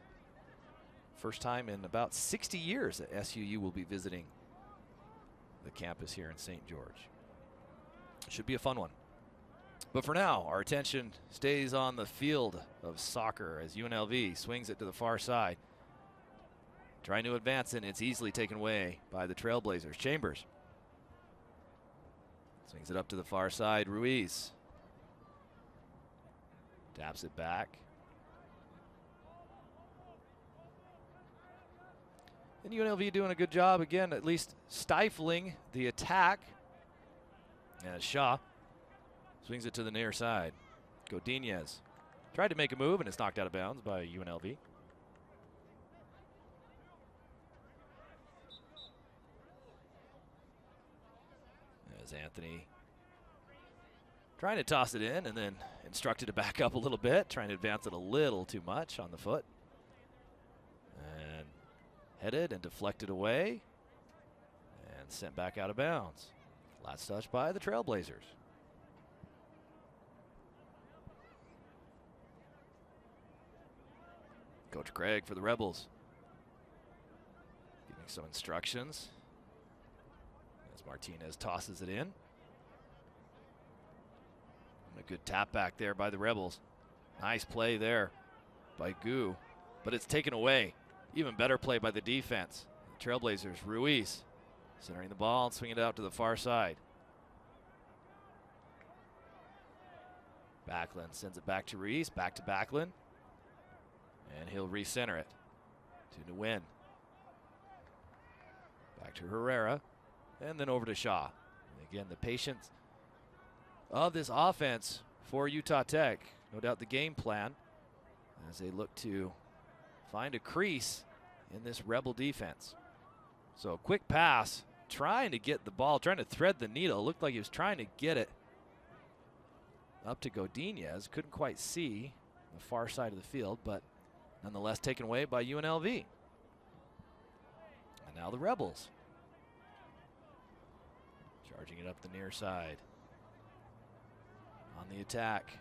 First time in about 60 years that SUU will be visiting the campus here in St. George. Should be a fun one. But for now, our attention stays on the field of soccer as UNLV swings it to the far side. Trying to advance, and it's easily taken away by the Trailblazers. Chambers swings it up to the far side. Ruiz taps it back. And UNLV doing a good job again, at least stifling the attack. As Shaw swings it to the near side. Godinez tried to make a move, and it's knocked out of bounds by UNLV. As Anthony trying to toss it in and then instructed to back up a little bit, trying to advance it a little too much on the foot. Headed and deflected away and sent back out of bounds. Last touch by the Trailblazers. Coach Craig for the Rebels giving some instructions as Martinez tosses it in. And a good tap back there by the Rebels. Nice play there by Gu, but it's taken away. Even better play by the defense. The Trailblazers, Ruiz centering the ball and swinging it out to the far side. Backlund sends it back to Ruiz, back to Backlund. And he'll recenter it to Nguyen. Back to Herrera, and then over to Shaw. And again, the patience of this offense for Utah Tech. No doubt the game plan as they look to find a crease in this Rebel defense. So a quick pass, trying to get the ball, trying to thread the needle. Looked like he was trying to get it up to Godinez. Couldn't quite see the far side of the field, but nonetheless taken away by UNLV. And now the Rebels. Charging it up the near side. On the attack.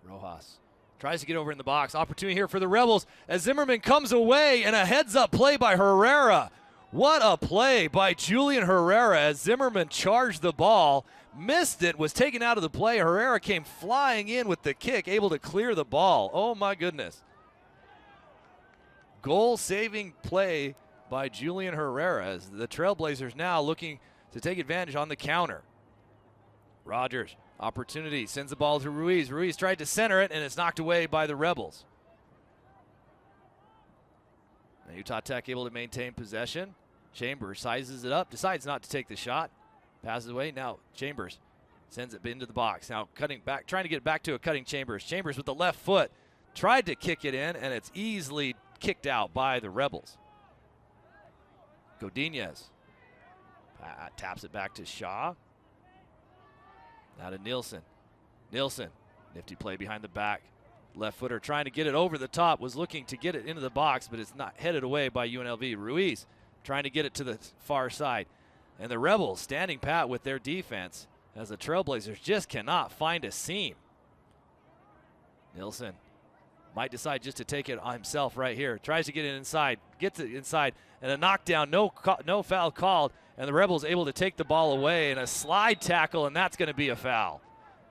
Rojas tries to get over in the box. Opportunity here for the Rebels as Zimmerman comes away, and a heads-up play by Herrera. What a play by Julian Herrera as Zimmerman charged the ball. Missed it, was taken out of the play. Herrera came flying in with the kick, able to clear the ball. Oh my goodness. Goal-saving play by Julian Herrera as the Trailblazers now looking to take advantage on the counter. Rogers, opportunity, sends the ball to Ruiz. Ruiz tried to center it, and it's knocked away by the Rebels. Now Utah Tech able to maintain possession. Chambers sizes it up, decides not to take the shot. Passes away. Now Chambers sends it into the box. Now cutting back, trying to get back to a cutting Chambers. Chambers with the left foot tried to kick it in, and it's easily kicked out by the Rebels. Godinez taps it back to Shaw. Now to Nielsen. Nielsen, nifty play behind the back. Left footer trying to get it over the top, was looking to get it into the box, but it's not, headed away by UNLV. Ruiz trying to get it to the far side. And the Rebels standing pat with their defense as the Trailblazers just cannot find a seam. Nielsen might decide just to take it on himself right here. Tries to get it inside, gets it inside, and a knockdown, no foul called, and the Rebels able to take the ball away, and a slide tackle, and that's going to be a foul.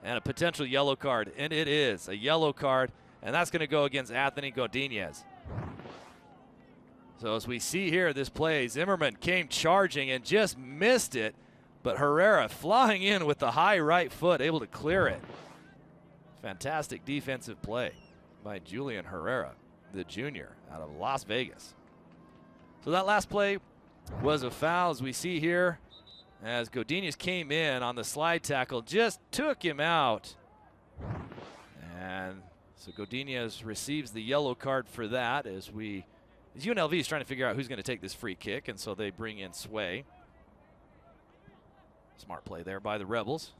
And a potential yellow card, and it is a yellow card, and that's going to go against Anthony Godinez. So as we see here, this play, Zimmerman came charging and just missed it, but Herrera flying in with the high right foot, able to clear it. Fantastic defensive play by Julian Herrera, the junior out of Las Vegas. So that last play was a foul, as we see here, as Godinez came in on the slide tackle, just took him out. And so Godinez receives the yellow card for that, as UNLV is trying to figure out who's going to take this free kick, and so they bring in Sway. Smart play there by the Rebels.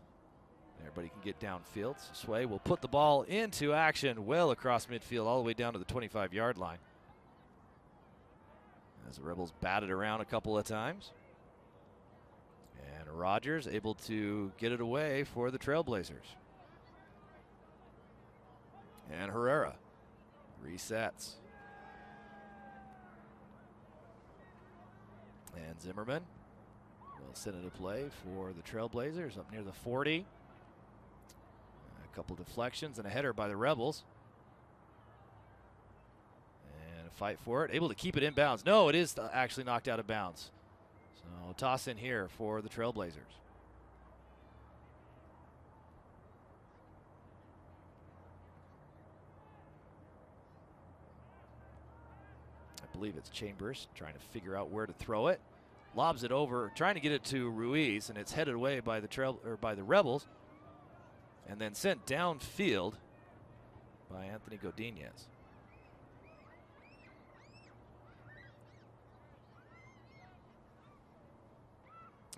Everybody can get downfield. So Sway will put the ball into action well across midfield, all the way down to the 25-yard line. As the Rebels batted around a couple of times. And Rogers able to get it away for the Trailblazers. And Herrera resets. And Zimmerman will send it a play for the Trailblazers up near the 40. A couple deflections and a header by the Rebels. And a fight for it. Able to keep it in bounds. No, it is actually knocked out of bounds. So toss in here for the Trailblazers. I believe it's Chambers trying to figure out where to throw it. Lobs it over, trying to get it to Ruiz, and it's headed away by the Rebels, and then sent downfield by Anthony Godinez.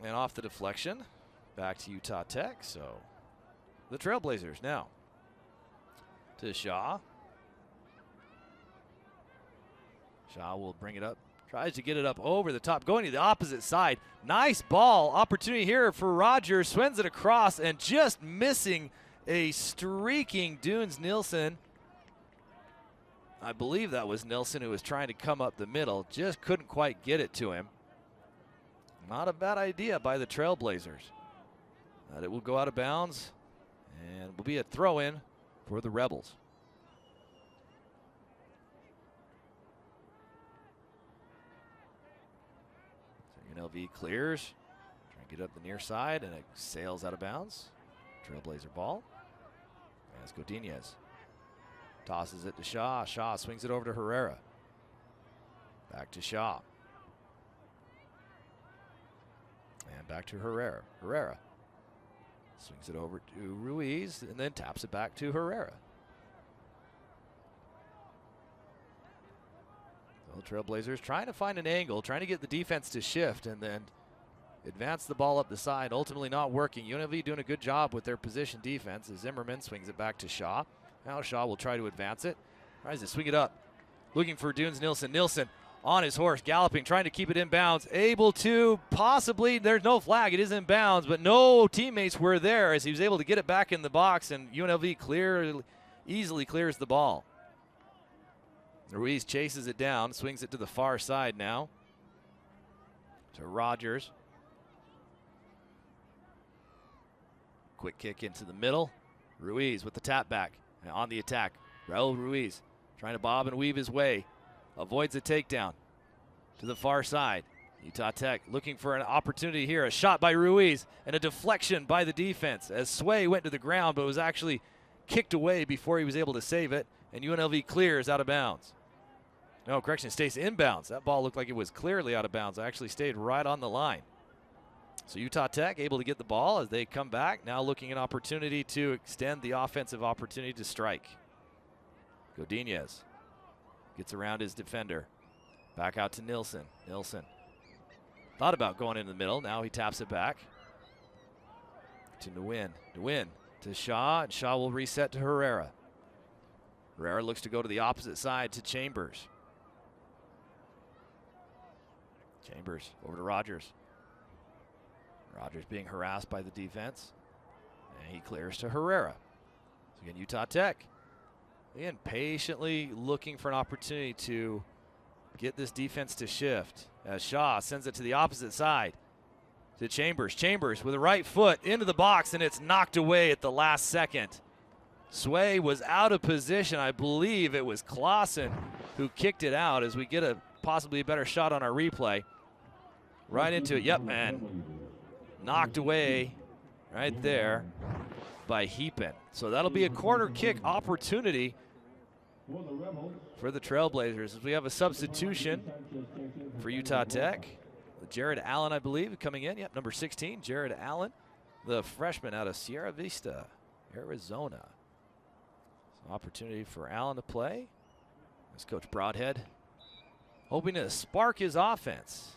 And off the deflection, back to Utah Tech. So the Trailblazers now to Shaw. Shaw will bring it up Tries to get it up over the top, going to the opposite side. Nice ball. Opportunity here for Rogers. Swings it across and just missing a streaking Dunes Nielsen. I believe that was Nilsson who was trying to come up the middle. Just couldn't quite get it to him. Not a bad idea by the Trailblazers. But it will go out of bounds and will be a throw-in for the Rebels. UNLV clears, trying to get up the near side, and it sails out of bounds. Trailblazer ball. As Godinez tosses it to Shaw. Shaw swings it over to Herrera. Back to Shaw. And back to Herrera. Herrera swings it over to Ruiz and then taps it back to Herrera. Trailblazers trying to find an angle, trying to get the defense to shift and then advance the ball up the side, ultimately not working. UNLV doing a good job with their position defense as Zimmerman swings it back to Shaw. Now Shaw will try to advance it. Tries to swing it up, looking for Dunes Nielsen. Nielsen on his horse, galloping, trying to keep it in bounds, able to possibly, there's no flag, it is in bounds, but no teammates were there as he was able to get it back in the box, and UNLV easily clears the ball. Ruiz chases it down, swings it to the far side now to Rogers. Quick kick into the middle. Ruiz with the tap back and on the attack. Raul Ruiz trying to bob and weave his way. Avoids a takedown to the far side. Utah Tech looking for an opportunity here. A shot by Ruiz and a deflection by the defense as Sway went to the ground but was actually kicked away before he was able to save it. And UNLV clears out of bounds. No, correction, stays inbounds. That ball looked like it was clearly out of bounds. It actually stayed right on the line. So Utah Tech able to get the ball as they come back. Now looking an opportunity to extend the offensive opportunity to strike. Godinez gets around his defender. Back out to Nielsen. Nielsen thought about going in the middle. Now he taps it back to Nguyen. Nguyen to Shaw, and Shaw will reset to Herrera. Herrera looks to go to the opposite side to Chambers. Chambers over to Rogers. Rogers being harassed by the defense. And he clears to Herrera. So again, Utah Tech. Again, patiently looking for an opportunity to get this defense to shift. As Shaw sends it to the opposite side to Chambers. Chambers with the right foot into the box, and it's knocked away at the last second. Sway was out of position. I believe it was Clausen who kicked it out as we get a possibly a better shot on our replay. Right into it. Yep, man. Knocked away right there by Heapin. So that'll be a corner kick opportunity for the Trailblazers as we have a substitution for Utah Tech. Jared Allen, I believe, coming in. Yep, number 16, Jared Allen, the freshman out of Sierra Vista, Arizona. So opportunity for Allen to play. As Coach Broadhead hoping to spark his offense.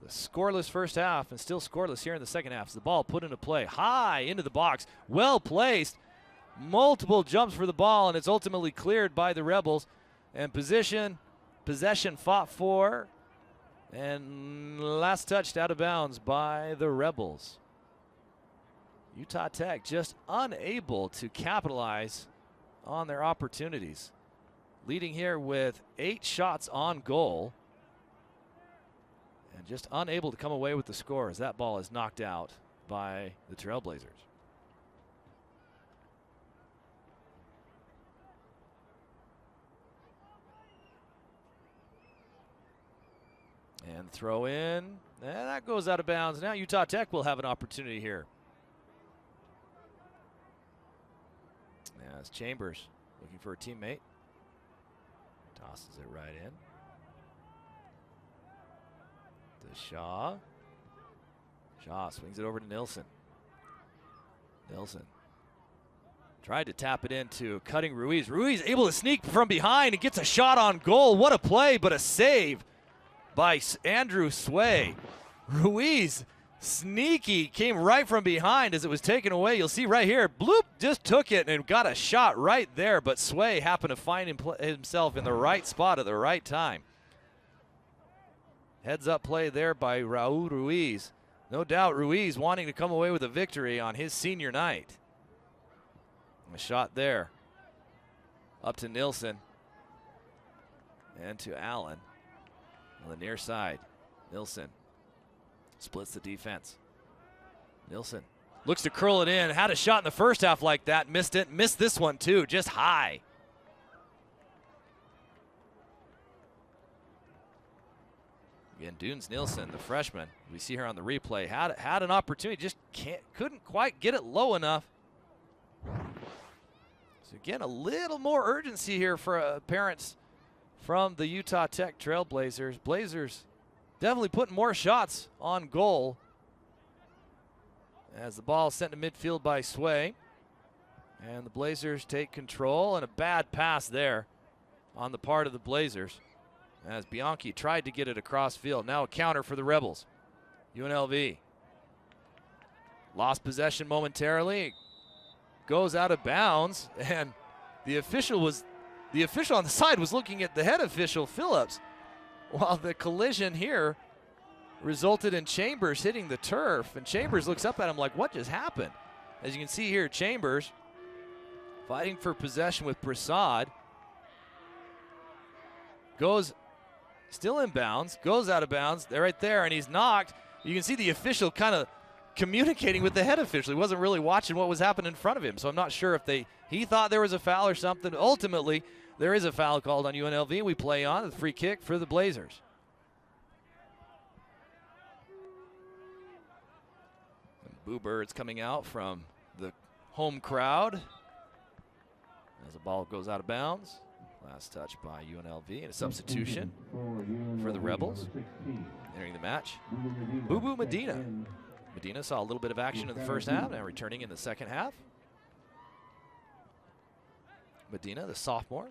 The scoreless first half and still scoreless here in the second half. The ball put into play high into the box. Well placed. Multiple jumps for the ball, and it's ultimately cleared by the Rebels. And possession fought for. And last touched out of bounds by the Rebels. Utah Tech just unable to capitalize on their opportunities. Leading here with 8 shots on goal. And just unable to come away with the score as that ball is knocked out by the Trailblazers. And throw in, and that goes out of bounds. Now Utah Tech will have an opportunity here. As Chambers looking for a teammate. Tosses it right in. To Shaw. Shaw swings it over to Nielsen. Nielsen tried to tap it into cutting Ruiz. Ruiz able to sneak from behind and gets a shot on goal. What a play, but a save by Andrew Sway. Ruiz, sneaky, came right from behind as it was taken away. You'll see right here, bloop, just took it and got a shot right there, but Sway happened to find himself in the right spot at the right time. Heads-up play there by Raul Ruiz. No doubt Ruiz wanting to come away with a victory on his senior night. A shot there. Up to Nilsson. And to Allen. On the near side. Nilsson splits the defense. Nilsson looks to curl it in. Had a shot in the first half like that. Missed it. Missed this one too. Just high. Again, Dunes Nilsson, the freshman, we see her on the replay, had an opportunity, just couldn't quite get it low enough. So again, a little more urgency here for parents from the Utah Tech Trailblazers. Blazers definitely putting more shots on goal as the ball is sent to midfield by Sway. And the Blazers take control, and a bad pass there on the part of the Blazers as Bianchi tried to get it across field. Now a counter for the Rebels. UNLV lost possession momentarily, goes out of bounds, and the official on the side was looking at the head official, Phillips, while the collision here resulted in Chambers hitting the turf, and Chambers looks up at him like, what just happened? As you can see here, Chambers fighting for possession with Prasad. Goes still in bounds, goes out of bounds. They're right there, and he's knocked. You can see the official kind of communicating with the head official. He wasn't really watching what was happening in front of him, so I'm not sure if he thought there was a foul or something. Ultimately, there is a foul called on UNLV. We play on the free kick for the Blazers. And Boo Birds coming out from the home crowd as the ball goes out of bounds. Last touch by UNLV and a substitution for the Rebels. Entering the match, Boo Boo Medina. Medina saw a little bit of action in the first half and returning in the second half. Medina, the sophomore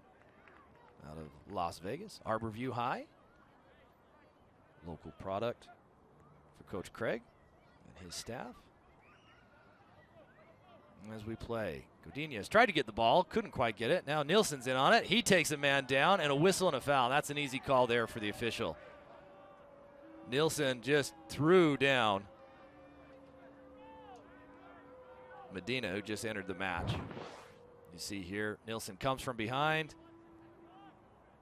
out of Las Vegas, Arborview High. Local product for Coach Craig and his staff. As we play, Godinez tried to get the ball, couldn't quite get it. Now Nilsson's in on it. He takes a man down, and a whistle and a foul. That's an easy call there for the official. Nilsson just threw down Medina, who just entered the match. You see here, Nilsson comes from behind,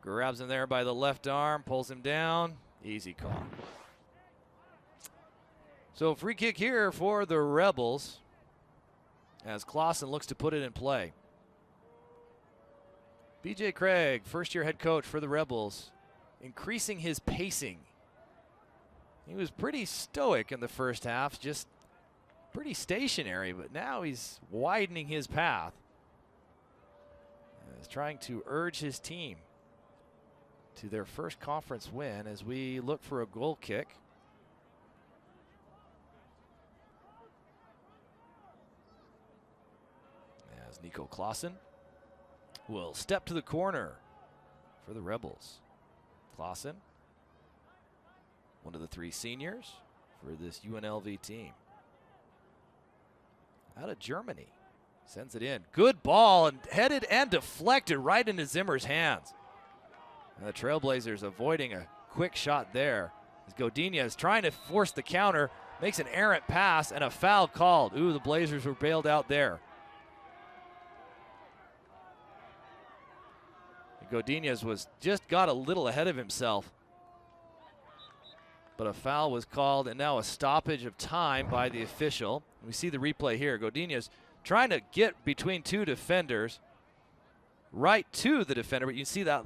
grabs him there by the left arm, pulls him down. Easy call. So free kick here for the Rebels, as Clausen looks to put it in play. B.J. Craig, first-year head coach for the Rebels, increasing his pacing. He was pretty stoic in the first half, just pretty stationary, but now he's widening his path. He's trying to urge his team to their first conference win as we look for a goal kick. Nico Clausen will step to the corner for the Rebels. Clausen, one of the three seniors for this UNLV team. Out of Germany, sends it in. Good ball, and headed and deflected right into Zimmer's hands. And the Trailblazers avoiding a quick shot there. As Godinez trying to force the counter, makes an errant pass, and a foul called. Ooh, the Blazers were bailed out there. Godinez was just got a little ahead of himself, but a foul was called, and now a stoppage of time by the official. We see the replay here. Godinez trying to get between two defenders, right to the defender, but you can see that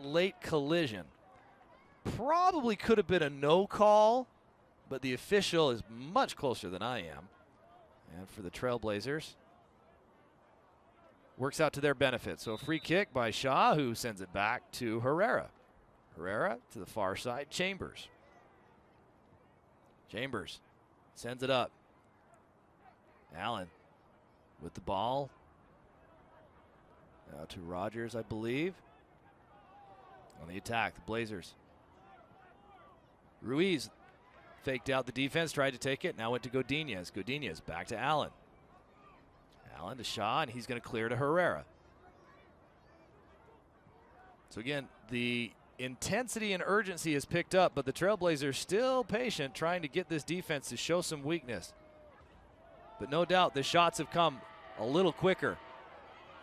late collision. Probably could have been a no call, but the official is much closer than I am. And for the Trailblazers, works out to their benefit. So a free kick by Shaw, who sends it back to Herrera. Herrera to the far side, Chambers. Chambers sends it up. Allen with the ball. Now to Rogers, I believe. On the attack, the Blazers. Ruiz faked out the defense, tried to take it, now went to Godinez. Godinez back to Allen. Allen to Shaw, and he's going to clear to Herrera. So again, the intensity and urgency has picked up, but the Trailblazers still patient, trying to get this defense to show some weakness. But no doubt the shots have come a little quicker.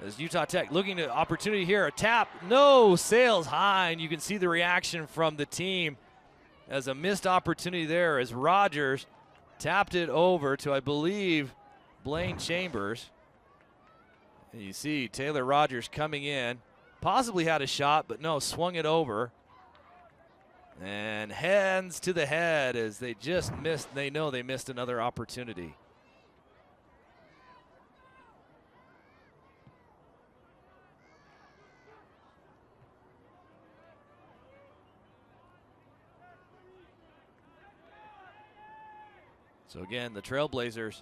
As Utah Tech looking at opportunity here, a tap, no, sails high, and you can see the reaction from the team as a missed opportunity there as Rogers tapped it over to, I believe, Blaine Chambers. And you see Taylor Rogers coming in, possibly had a shot, but no, swung it over. And hands to the head as they just missed, they know they missed another opportunity. So again, the Trailblazers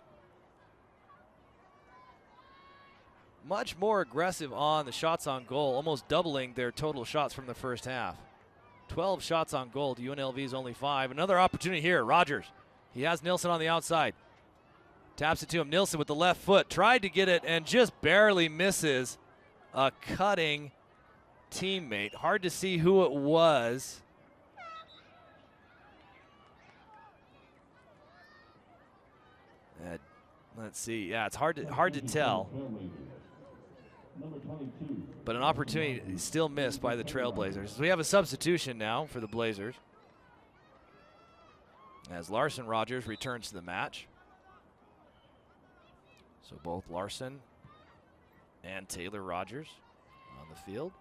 much more aggressive on the shots on goal, almost doubling their total shots from the first half. 12 shots on goal to UNLV's only 5. Another opportunity here, Rogers. He has Nilsson on the outside. Taps it to him, Nilsson with the left foot, tried to get it and just barely misses a cutting teammate. Hard to see who it was. Let's see. Yeah, it's hard to tell. But an opportunity still missed by the Trailblazers. We have a substitution now for the Blazers, as Larson Rogers returns to the match. So both Larson and Taylor Rogers on the field.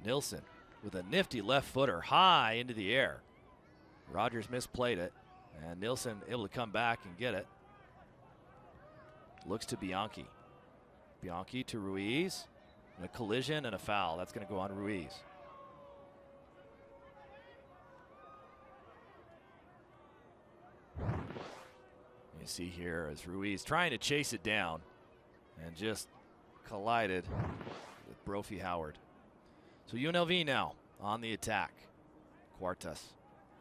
Nilsson with a nifty left footer high into the air. Rogers misplayed it, and Nilsson able to come back and get it. Looks to Bianchi. Bianchi to Ruiz. And a collision and a foul. That's going to go on Ruiz. You see here as Ruiz trying to chase it down and just collided with Brophy Howard. So UNLV now on the attack. Cuartas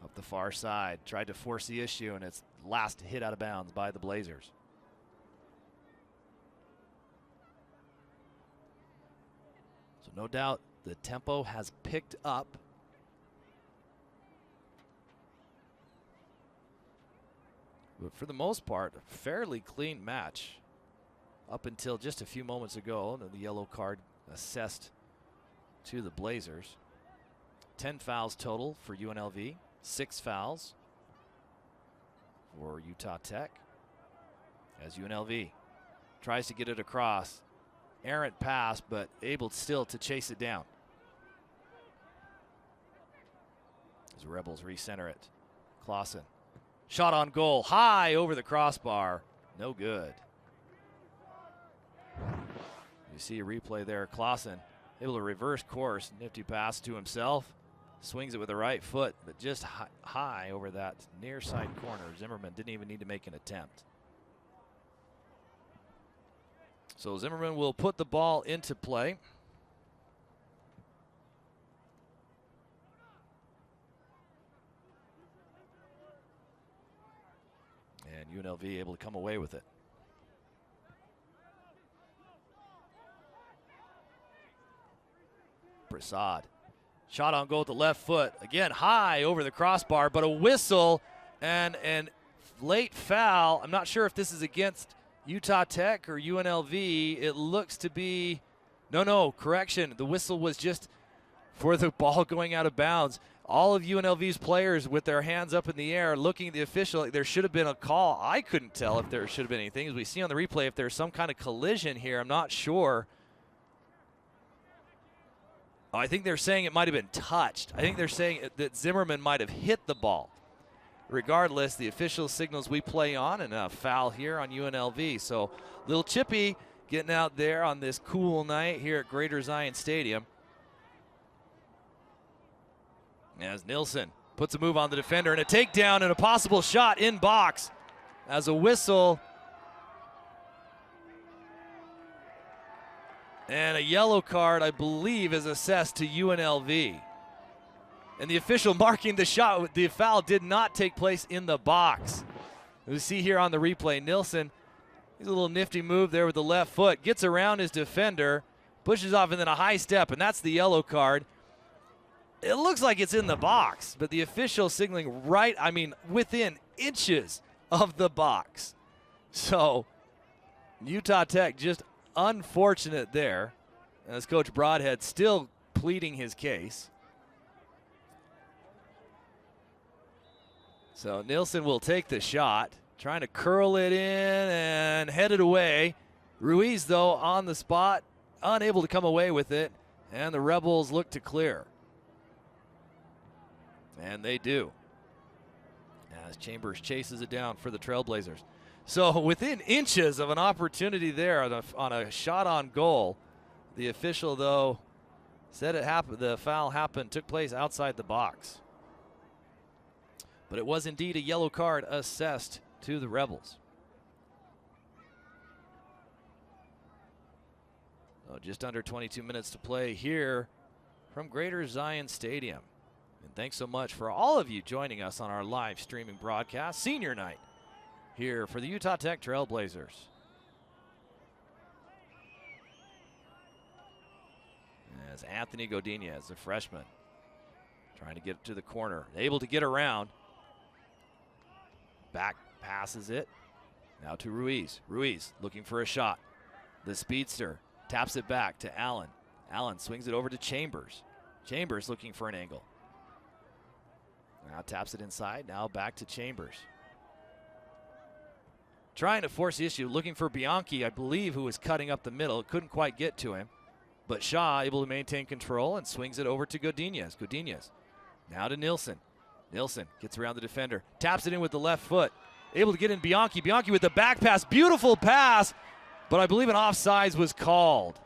up the far side, tried to force the issue, and it's last hit out of bounds by the Blazers. So no doubt the tempo has picked up. But for the most part, a fairly clean match up until just a few moments ago. The yellow card assessed to the Blazers. 10 fouls total for UNLV. 6 fouls for Utah Tech as UNLV tries to get it across. Errant pass, but able still to chase it down. As the Rebels recenter it. Clausen. Shot on goal, high over the crossbar. No good. You see a replay there. Clausen able to reverse course. Nifty pass to himself. Swings it with the right foot, but just high over that near side corner. Zimmerman didn't even need to make an attempt. So Zimmerman will put the ball into play. And UNLV able to come away with it. Prasad. Shot on goal with the left foot. Again, high over the crossbar, but a whistle and late foul. I'm not sure if this is against Utah Tech or UNLV. It looks to be, no, correction. The whistle was just for the ball going out of bounds. All of UNLV's players with their hands up in the air looking at the official like there should have been a call. I couldn't tell if there should have been anything. As we see on the replay, if there's some kind of collision here, I'm not sure. Oh, I think they're saying it might have been touched. I think they're saying that Zimmerman might have hit the ball. Regardless, the official signals we play on, and a foul here on UNLV. So little chippy getting out there on this cool night here at Greater Zion Stadium. As Nilsson puts a move on the defender and a takedown and a possible shot in box as a whistle. And a yellow card, I believe, is assessed to UNLV. And the official marking the shot, the foul did not take place in the box. We see here on the replay, Nilsson, he's a little nifty move there with the left foot, gets around his defender, Pushes off, and then a high step, and that's the yellow card. It looks like it's in the box, but the official signaling within inches of the box. So Utah Tech just unfortunate there, as Coach Broadhead still pleading his case. So Nilsson will take the shot, trying to curl it in and head it away. Ruiz, though, on the spot, unable to come away with it, and the Rebels look to clear. And they do, as Chambers chases it down for the Trailblazers. So within inches of an opportunity there on a shot on goal, the official, though, said it happened. The foul took place outside the box. But it was indeed a yellow card assessed to the Rebels. So just under 22 minutes to play here from Greater Zion Stadium. And thanks so much for all of you joining us on our live streaming broadcast, senior night, here for the Utah Tech Trailblazers. As Anthony Godinez, the freshman, trying to get to the corner, able to get around. Back passes it. Now to Ruiz. Ruiz looking for a shot. The speedster taps it back to Allen. Allen swings it over to Chambers. Chambers looking for an angle. Now taps it inside. Now back to Chambers. Trying to force the issue. Looking for Bianchi, I believe, who was cutting up the middle. Couldn't quite get to him. But Shaw able to maintain control and swings it over to Godinez. Godinez now to Nilsson. Nilsson gets around the defender. Taps it in with the left foot. Able to get in Bianchi. Bianchi with the back pass. Beautiful pass. But I believe an offsides was called.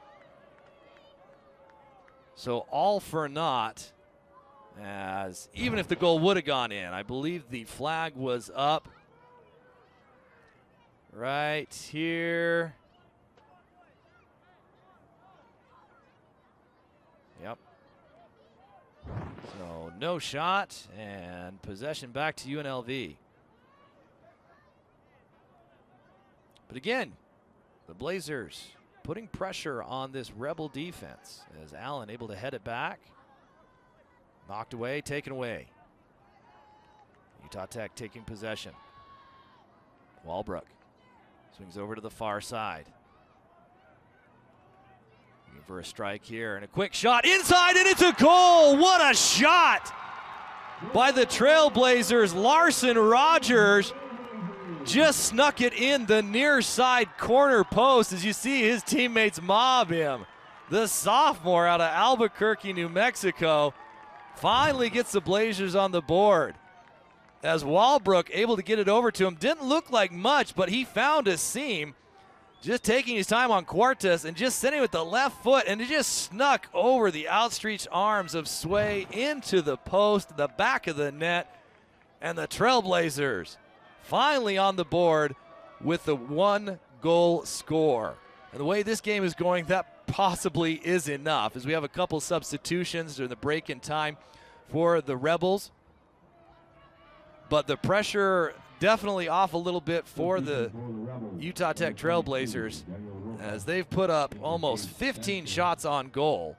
So all for naught. As even if the goal would have gone in, I believe the flag was up right here. Yep. So no shot, and possession back to UNLV. But again, the Blazers putting pressure on this Rebel defense as Allen able to head it back. Knocked away, taken away. Utah Tech taking possession. Walbrook swings over to the far side. Looking for a strike here, and a quick shot inside, and it's a goal! What a shot by the Trailblazers. Larson Rogers just snuck it in the near side corner post as you see his teammates mob him. The sophomore out of Albuquerque, New Mexico, finally gets the Blazers on the board. As Walbrook able to get it over to him. Didn't look like much, but he found a seam. Just taking his time on Quartas and just sending it with the left foot, and it just snuck over the outstretched arms of Sway into the post, the back of the net, and the Trailblazers finally on the board with the 1-goal score. And the way this game is going, that possibly is enough, as we have a couple substitutions during the break in time for the Rebels. But the pressure definitely off a little bit for the Utah Tech Trailblazers, as they've put up almost 15 shots on goal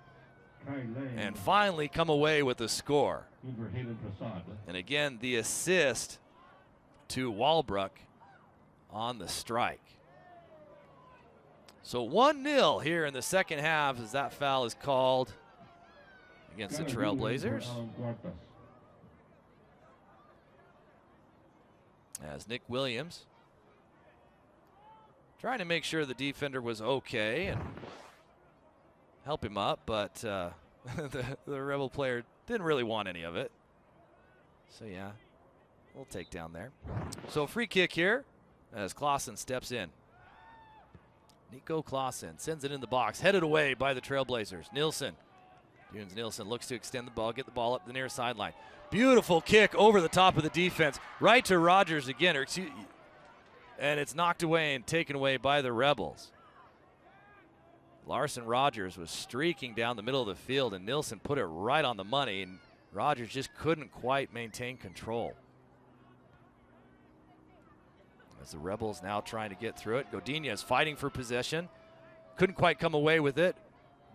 and finally come away with a score. And again, the assist to Walbrook on the strike. So 1-0 here in the second half as that foul is called against the Trailblazers. As Nick Williams trying to make sure the defender was okay and help him up, but the Rebel player didn't really want any of it. So yeah, we'll take down there. So free kick here as Clausen steps in. Nico Clausen sends it in the box, headed away by the Trailblazers. Nilsson. Nilsson looks to extend the ball, get the ball up the near sideline. Beautiful kick over the top of the defense, right to Rogers again, and it's knocked away and taken away by the Rebels. Larson Rogers was streaking down the middle of the field, and Nilsson put it right on the money, and Rogers just couldn't quite maintain control. As the Rebels now trying to get through it. Godinez fighting for possession. Couldn't quite come away with it.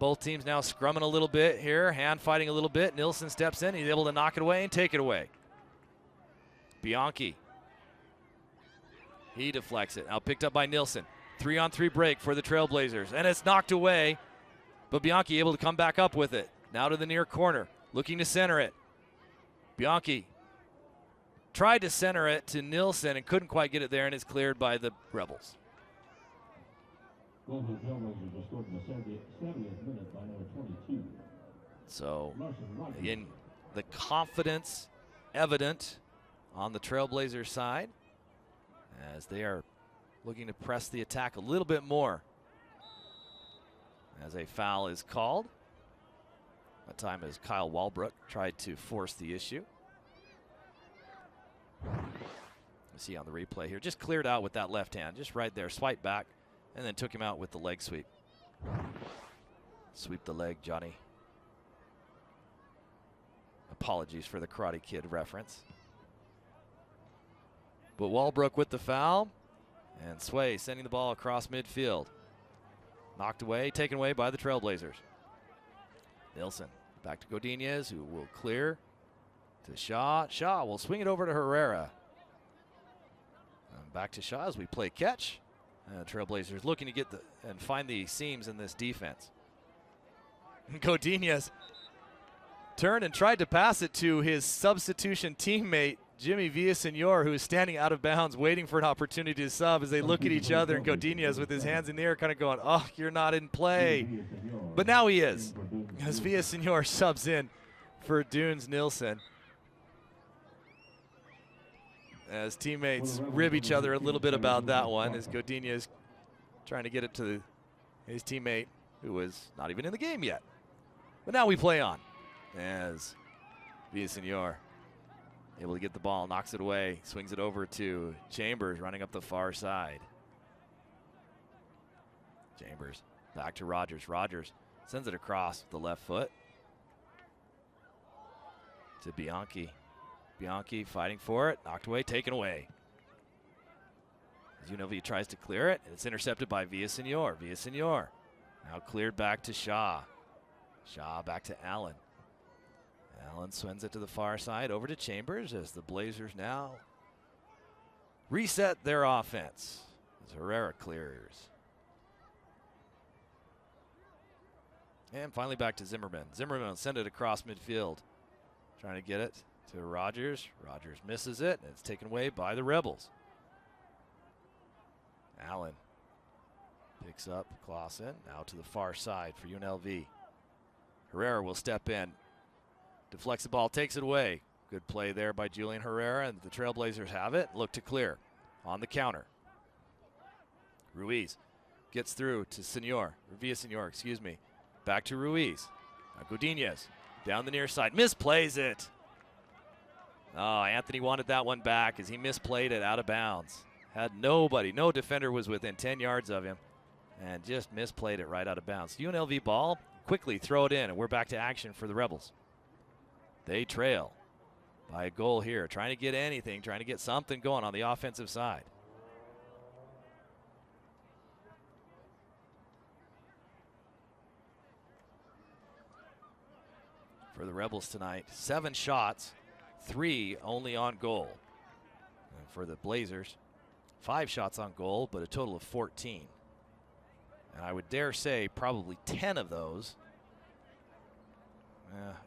Both teams now scrumming a little bit here, hand fighting a little bit. Nilsson steps in. He's able to knock it away and take it away. Bianchi. He deflects it. Now picked up by Nilsson. 3-on-3 break for the Trailblazers. And it's knocked away, but Bianchi able to come back up with it. Now to the near corner, looking to center it. Bianchi tried to center it to Nilsson and couldn't quite get it there, and it's cleared by the Rebels. So, again, the confidence evident on the Trailblazers side as they are looking to press the attack a little bit more as a foul is called. That time as Kyle Walbrook tried to force the issue. You see on the replay here, just cleared out with that left hand, just right there, swipe back, and then took him out with the leg sweep. Sweep the leg, Johnny. Apologies for the Karate Kid reference. But Walbrook with the foul, and Sway sending the ball across midfield. Knocked away, taken away by the Trailblazers. Nilsson back to Godinez, who will clear to Shaw. Shaw will swing it over to Herrera. And back to Shaw as we play catch. Trailblazers looking to get and find the seams in this defense. Godinez turned and tried to pass it to his substitution teammate, Jimmy Villasenor, who is standing out of bounds waiting for an opportunity to sub as they look at each other, and Godinez with his hands in the air kind of going, oh, you're not in play. But now he is, as Villasenor subs in for Dunes Nilsson. As teammates rib each other a little bit about that one, as Godinez trying to get it to his teammate who was not even in the game yet. But now we play on as Villasenor able to get the ball, knocks it away, swings it over to Chambers running up the far side. Chambers back to Rogers. Rogers sends it across with the left foot to Bianchi. Bianchi fighting for it, knocked away, taken away. As UNLV tries to clear it, and it's intercepted by Villasenor. Villasenor now cleared back to Shaw. Shaw back to Allen. Allen sends it to the far side over to Chambers as the Blazers now reset their offense as Herrera clears. And finally back to Zimmerman. Zimmerman will send it across midfield. Trying to get it to Rogers. Rogers misses it, and it's taken away by the Rebels. Allen picks up Clausen, now to the far side for UNLV. Herrera will step in, deflects the ball, takes it away. Good play there by Julian Herrera, and the Trailblazers have it. Look to clear on the counter. Ruiz gets through to Villasenor, excuse me. Back to Ruiz. Now Godinez down the near side, misplays it. Oh, Anthony wanted that one back as he misplayed it out of bounds. Had nobody, no defender was within 10 yards of him, and just misplayed it right out of bounds. UNLV ball, quickly throw it in, and we're back to action for the Rebels. They trail by a goal here, trying to get anything, trying to get something going on the offensive side. For the Rebels tonight, 7 shots, 3 only on goal. And for the Blazers, 5 shots on goal, but a total of 14. And I would dare say probably 10 of those,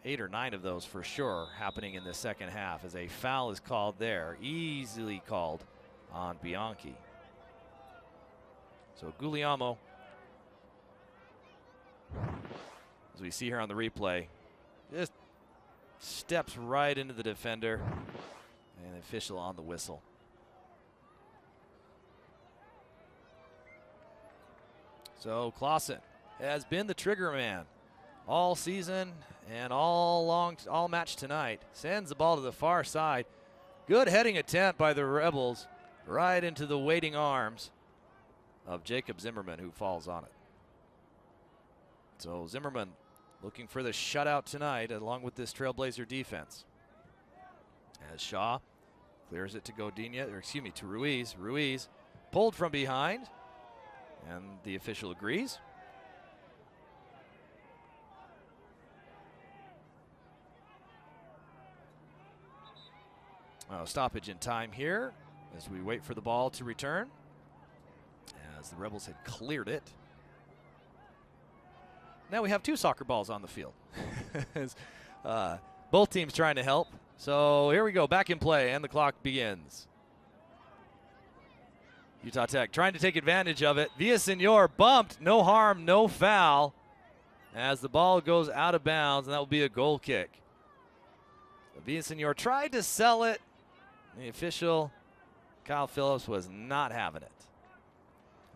8 or 9 of those for sure, happening in the second half as a foul is called there, easily called on Bianchi. So Guglielmo, as we see here on the replay, just steps right into the defender, and the official on the whistle. So Clausen has been the trigger man all season and all match tonight. Sends the ball to the far side. Good heading attempt by the Rebels right into the waiting arms of Jacob Zimmerman, who falls on it. So Zimmerman looking for the shutout tonight along with this Trailblazer defense. As Shaw clears it to to Ruiz. Ruiz pulled from behind, and the official agrees. Stoppage in time here as we wait for the ball to return, as the Rebels had cleared it. Now we have 2 soccer balls on the field. As, both teams trying to help. So here we go, back in play, and the clock begins. Utah Tech trying to take advantage of it. Villasenor bumped, no harm, no foul, as the ball goes out of bounds, and that will be a goal kick. Villasenor tried to sell it. The official, Kyle Phillips, was not having it.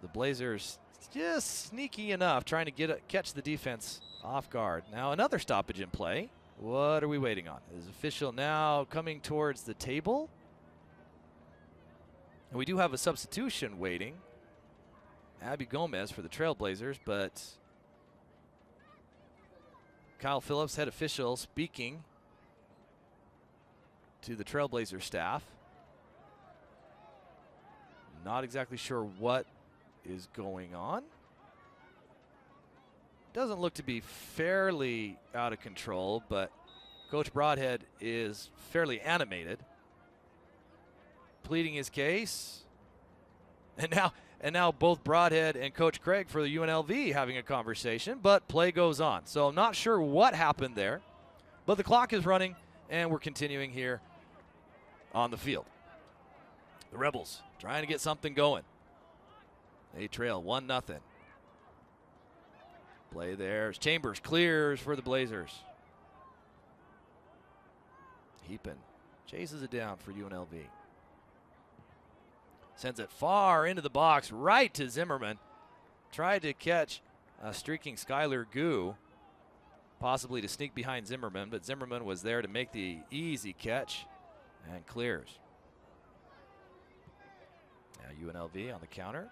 The Blazers just sneaky enough, trying to catch the defense off guard. Now another stoppage in play. What are we waiting on? Is official now coming towards the table? And we do have a substitution waiting. Abby Gomez for the Trailblazers, but Kyle Phillips, head official, speaking to the Trailblazer staff. Not exactly sure what is going on. Doesn't look to be fairly out of control, but Coach Broadhead is fairly animated, pleading his case. And now both Broadhead and Coach Craig for the UNLV having a conversation, but play goes on. So I'm not sure what happened there, but the clock is running and we're continuing here on the field. The Rebels trying to get something going. They trail 1-0. Play there. Chambers clears for the Blazers. Heapin chases it down for UNLV. Sends it far into the box, right to Zimmerman. Tried to catch a streaking Skylar Gu, possibly to sneak behind Zimmerman, but Zimmerman was there to make the easy catch and clears. Now UNLV on the counter.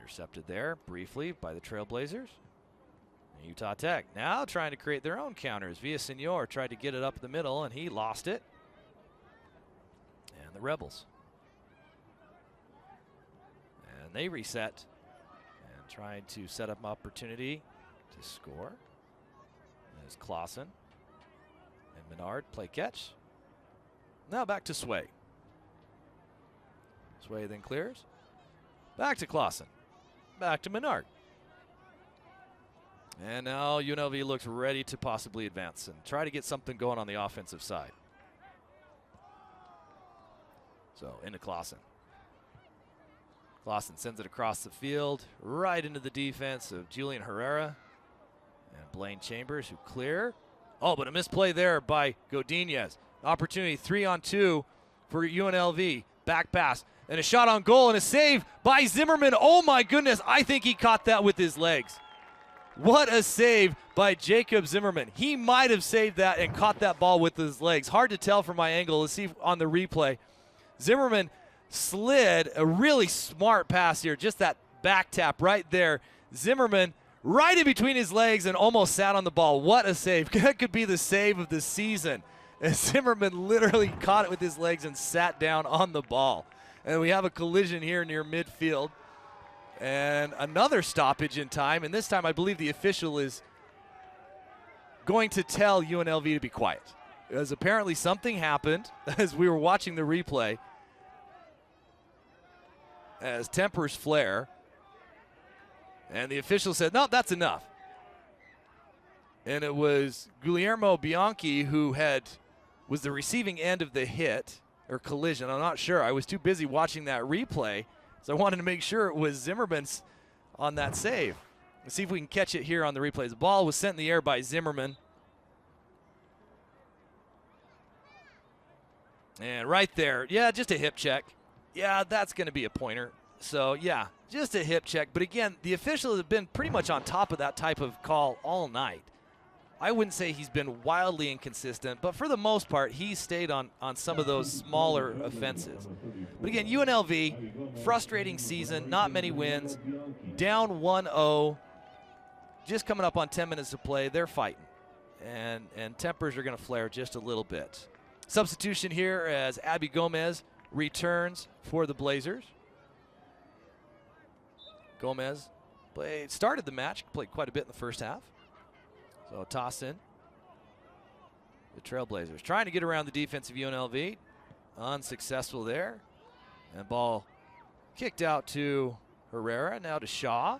Intercepted there briefly by the Trailblazers. And Utah Tech now trying to create their own counters. Villasenor tried to get it up the middle and he lost it. And the Rebels. And they reset and trying to set up opportunity to score. There's Clausen and Menard play catch. Now back to Sway. Sway then clears. Back to Clausen. Back to Menard. And now UNLV looks ready to possibly advance and try to get something going on the offensive side. So into Clausen. Clausen sends it across the field, right into the defense of Julian Herrera and Blaine Chambers, who clear. Oh, but a misplay there by Godinez. Opportunity 3-on-2 for UNLV. Back pass. And a shot on goal and a save by Zimmerman. Oh my goodness, I think he caught that with his legs. What a save by Jacob Zimmerman. He might have saved that and caught that ball with his legs. Hard to tell from my angle. Let's see on the replay. Zimmerman slid a really smart pass here. Just that back tap right there. Zimmerman right in between his legs and almost sat on the ball. What a save. That could be the save of the season. And Zimmerman literally caught it with his legs and sat down on the ball. And we have a collision here near midfield. And another stoppage in time. And this time I believe the official is going to tell UNLV to be quiet. Because apparently something happened as we were watching the replay. As tempers flare. And the official said, no, that's enough. And it was Guillermo Bianchi who was the receiving end of the hit. Or collision, I'm not sure. I was too busy watching that replay, so I wanted to make sure it was Zimmerman's on that save. Let's see if we can catch it here on the replays. The ball was sent in the air by Zimmerman. And right there, yeah, just a hip check. Yeah, that's going to be a pointer. So, yeah, just a hip check. But again, the officials have been pretty much on top of that type of call all night. I wouldn't say he's been wildly inconsistent, but for the most part, he's stayed on some of those smaller offenses. But again, UNLV, frustrating season, not many wins, down 1-0, just coming up on 10 minutes to play. They're fighting, and tempers are going to flare just a little bit. Substitution here as Abby Gomez returns for the Blazers. Gomez started the match, played quite a bit in the first half. So toss in the Trailblazers. Trying to get around the defense of UNLV. Unsuccessful there. And ball kicked out to Herrera, now to Shaw.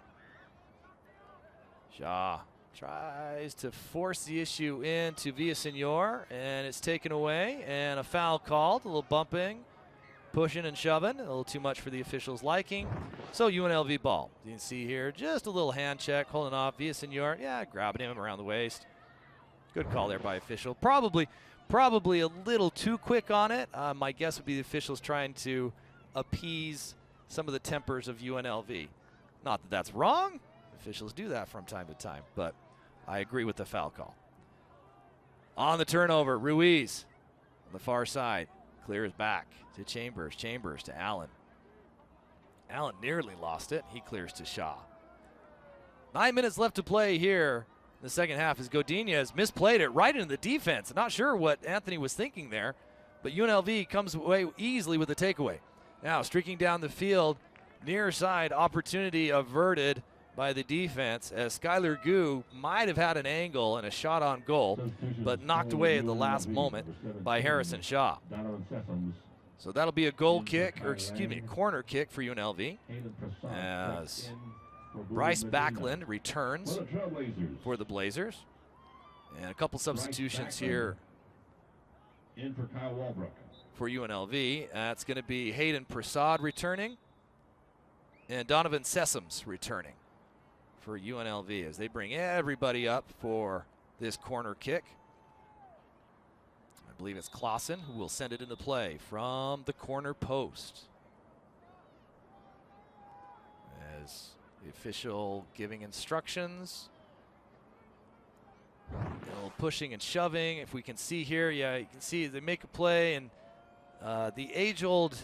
Shaw tries to force the issue into Villasenor, and it's taken away, and a foul called. A little bumping, pushing and shoving, a little too much for the officials' liking. So UNLV ball. You can see here just a little hand check, holding off Villasenor. Yeah, grabbing him around the waist. Good call there by official. Probably a little too quick on it. My guess would be the officials trying to appease some of the tempers of UNLV. Not that that's wrong. Officials do that from time to time, but I agree with the foul call. On the turnover, Ruiz on the far side clears back to Chambers. Chambers to Allen. Allen nearly lost it. He clears to Shaw. 9 minutes left to play here in the second half as Godinez misplayed it right into the defense. Not sure what Anthony was thinking there, but UNLV comes away easily with the takeaway. Now streaking down the field, near side opportunity averted by the defense as Skylar Gu might have had an angle and a shot on goal, but knocked away at the last moment by Harrison Shaw. So that'll be a goal kick, or excuse me, a corner kick for UNLV as Bryce Backlund returns for the Blazers. And a couple substitutions here for UNLV. It's going to be Hayden Prasad returning and Donovan Sessoms returning for UNLV as they bring everybody up for this corner kick. I believe it's Clausen who will send it into play from the corner post. As the official giving instructions. A little pushing and shoving. If we can see here, yeah, you can see they make a play, and the age-old,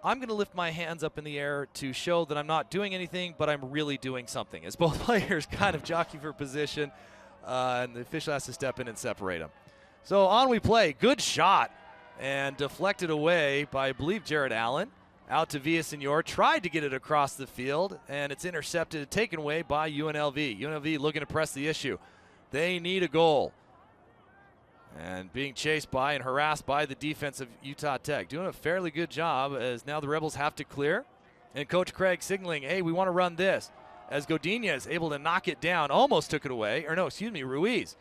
I'm going to lift my hands up in the air to show that I'm not doing anything, but I'm really doing something. As both players kind of jockey for position, and the official has to step in and separate them. So on we play. Good shot, and deflected away by, I believe, Jared Allen. Out to Villasenor, tried to get it across the field, and it's intercepted, taken away by UNLV. UNLV looking to press the issue. They need a goal. And being chased by and harassed by the defense of Utah Tech. Doing a fairly good job as now the Rebels have to clear. And Coach Craig signaling, hey, we want to run this. As Godinez able to knock it down, almost took it away. Or no, excuse me, Ruiz.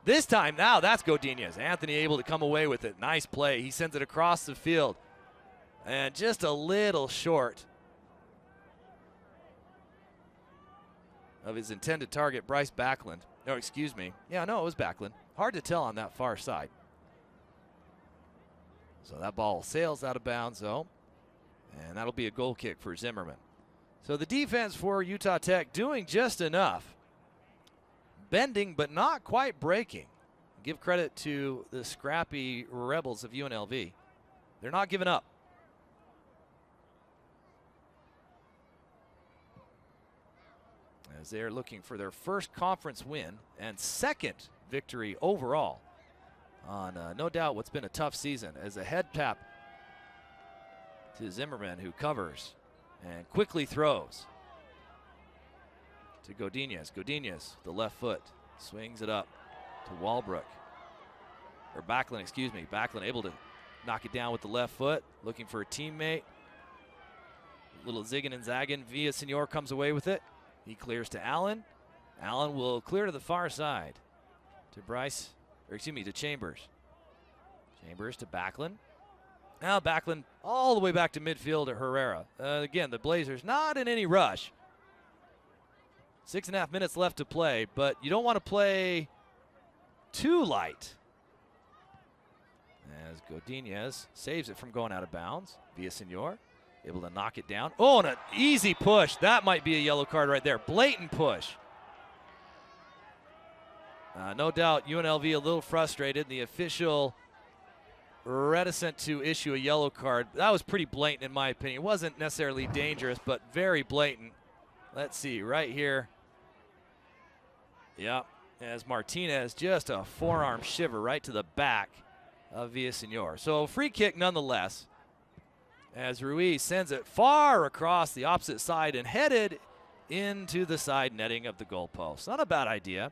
This time now, that's Godinez. Anthony able to come away with it. Nice play. He sends it across the field. And just a little short of his intended target, Bryce Backlund. No, excuse me. Yeah, no, it was Backlund. Hard to tell on that far side. So that ball sails out of bounds, though. And that'll be a goal kick for Zimmerman. So the defense for Utah Tech doing just enough. Bending, but not quite breaking. Give credit to the scrappy Rebels of UNLV. They're not giving up. As they're looking for their first conference win and second victory overall on no doubt what's been a tough season. As a head tap to Zimmerman, who covers and quickly throws to Godinez. Godinez, the left foot, swings it up to Walbrook. Or Backlund, excuse me. Backlund able to knock it down with the left foot, looking for a teammate. Little zigging and zagging. Villasenor comes away with it. He clears to Allen. Allen will clear to the far side to Chambers. Chambers to Backlund. Now Backlund all the way back to midfield to Herrera. Again, the Blazers not in any rush. 6.5 minutes left to play, but you don't want to play too light. As Godinez saves it from going out of bounds. Villasenor able to knock it down. Oh, and an easy push. That might be a yellow card right there. Blatant push. No doubt UNLV a little frustrated. The official reticent to issue a yellow card. That was pretty blatant in my opinion. It wasn't necessarily dangerous, but very blatant. Let's see, right here. Yep, as Martinez, just a forearm shiver right to the back of Villasenor. So free kick nonetheless, as Ruiz sends it far across the opposite side and headed into the side netting of the goalpost. Not a bad idea.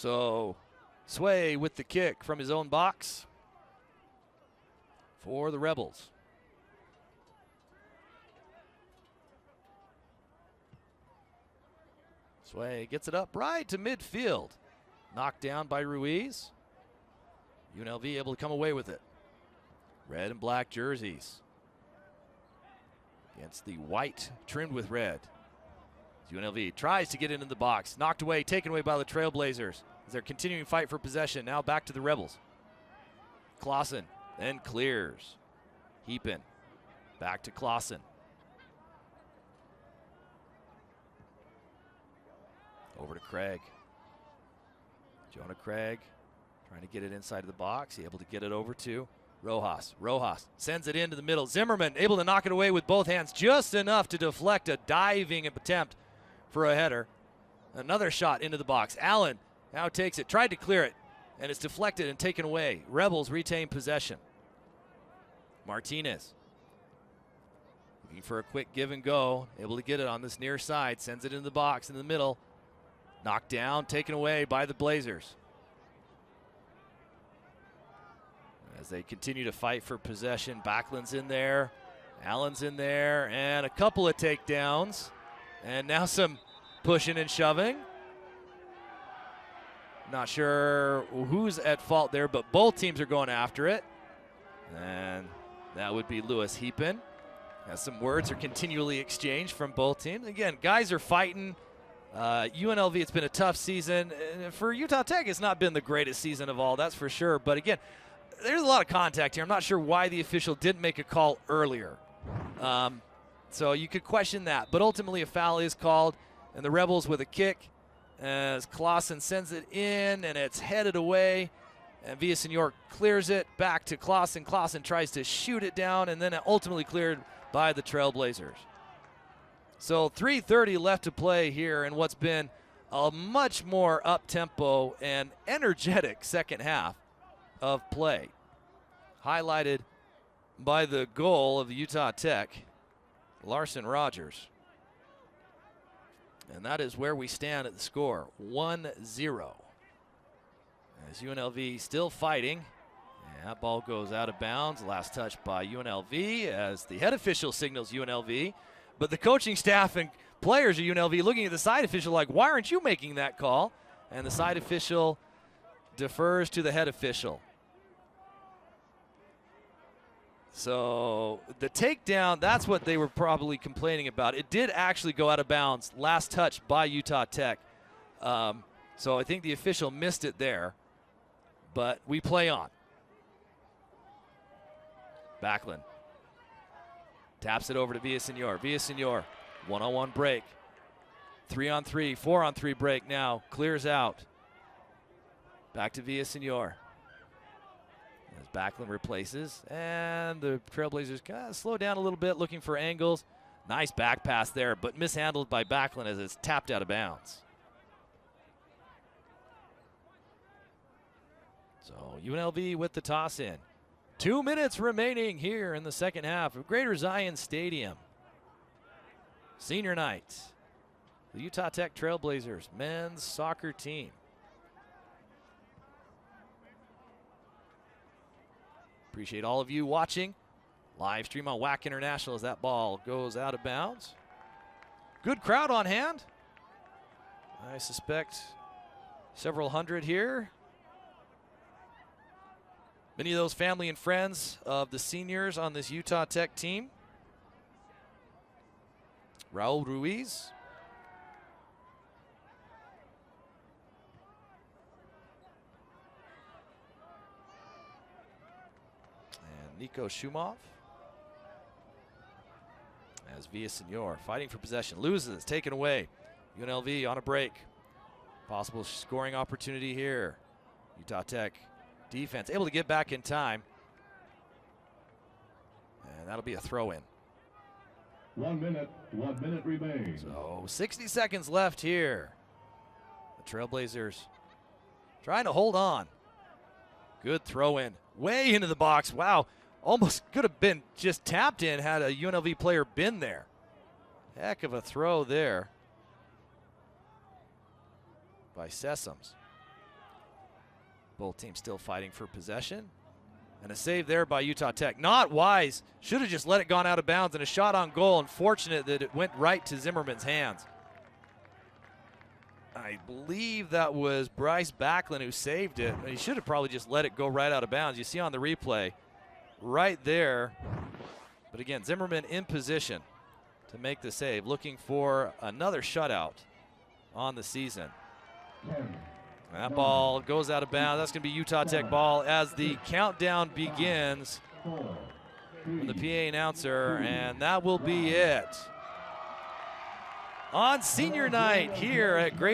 So Sway with the kick from his own box for the Rebels. Sway gets it up right to midfield. Knocked down by Ruiz. UNLV able to come away with it. Red and black jerseys against the white trimmed with red. UNLV tries to get into the box. Knocked away, taken away by the Trailblazers as they're continuing fight for possession. Now back to the Rebels. Clausen then clears. Heapin back to Clausen. Over to Craig. Jonah Craig trying to get it inside of the box. He able to get it over to Rojas. Rojas sends it into the middle. Zimmerman able to knock it away with both hands, just enough to deflect a diving attempt for a header. Another shot into the box. Allen now takes it, tried to clear it, and it's deflected and taken away. Rebels retain possession. Martinez looking for a quick give and go, able to get it on this near side, sends it into the box in the middle. Knocked down, taken away by the Blazers. As they continue to fight for possession, Backlund's in there, Allen's in there, and a couple of takedowns. And now some pushing and shoving. Not sure who's at fault there, but both teams are going after it. And that would be Lewis Heapin. As some words are continually exchanged from both teams. Again, guys are fighting. UNLV, it's been a tough season. For Utah Tech, it's not been the greatest season of all, that's for sure. But again, there's a lot of contact here. I'm not sure why the official didn't make a call earlier. So you could question that. But ultimately, a foul is called, and the Rebels with a kick as Clausen sends it in, and it's headed away. And Villasenor clears it back to Clausen. Clausen tries to shoot it down, and then ultimately cleared by the Trailblazers. So 3:30 left to play here in what's been a much more up-tempo and energetic second half of play, highlighted by the goal of the Utah Tech, Larson Rogers. And that is where we stand at the score, 1-0. As UNLV still fighting. And that ball goes out of bounds. Last touch by UNLV as the head official signals UNLV. But the coaching staff and players of UNLV looking at the side official like, why aren't you making that call? And the side official defers to the head official. So the takedown, that's what they were probably complaining about. It did actually go out of bounds. Last touch by Utah Tech. So I think the official missed it there. But we play on. Backlund taps it over to Villasenor. Villasenor, one-on-one break. 3-on-3, 4-on-3 break now. Clears out. Back to Villasenor. As Backlund replaces. And the Trailblazers kind of slow down a little bit, looking for angles. Nice back pass there, but mishandled by Backlund as it's tapped out of bounds. So UNLV with the toss in. 2 minutes remaining here in the second half of Greater Zion Stadium. Senior night. The Utah Tech Trailblazers men's soccer team. Appreciate all of you watching. Live stream on WAC International as that ball goes out of bounds. Good crowd on hand. I suspect several hundred here. Many of those family and friends of the seniors on this Utah Tech team. Raul Ruiz. And Nico Shumov. As Villasenor fighting for possession. Loses, taken away. UNLV on a break. Possible scoring opportunity here. Utah Tech defense able to get back in time. And that'll be a throw-in. 1 minute remains. So 60 seconds left here. The Trailblazers trying to hold on. Good throw-in. Way into the box. Wow. Almost could have been just tapped in had a UNLV player been there. Heck of a throw there by Sessoms. Both teams still fighting for possession. And a save there by Utah Tech. Not wise. Should have just let it gone out of bounds, and a shot on goal. Unfortunate that it went right to Zimmerman's hands. I believe that was Bryce Backlund who saved it. He should have probably just let it go right out of bounds. You see on the replay right there. But again, Zimmerman in position to make the save, looking for another shutout on the season. That ball goes out of bounds. That's going to be Utah Tech ball as the countdown begins from the PA announcer, and that will be it. On senior night here at Great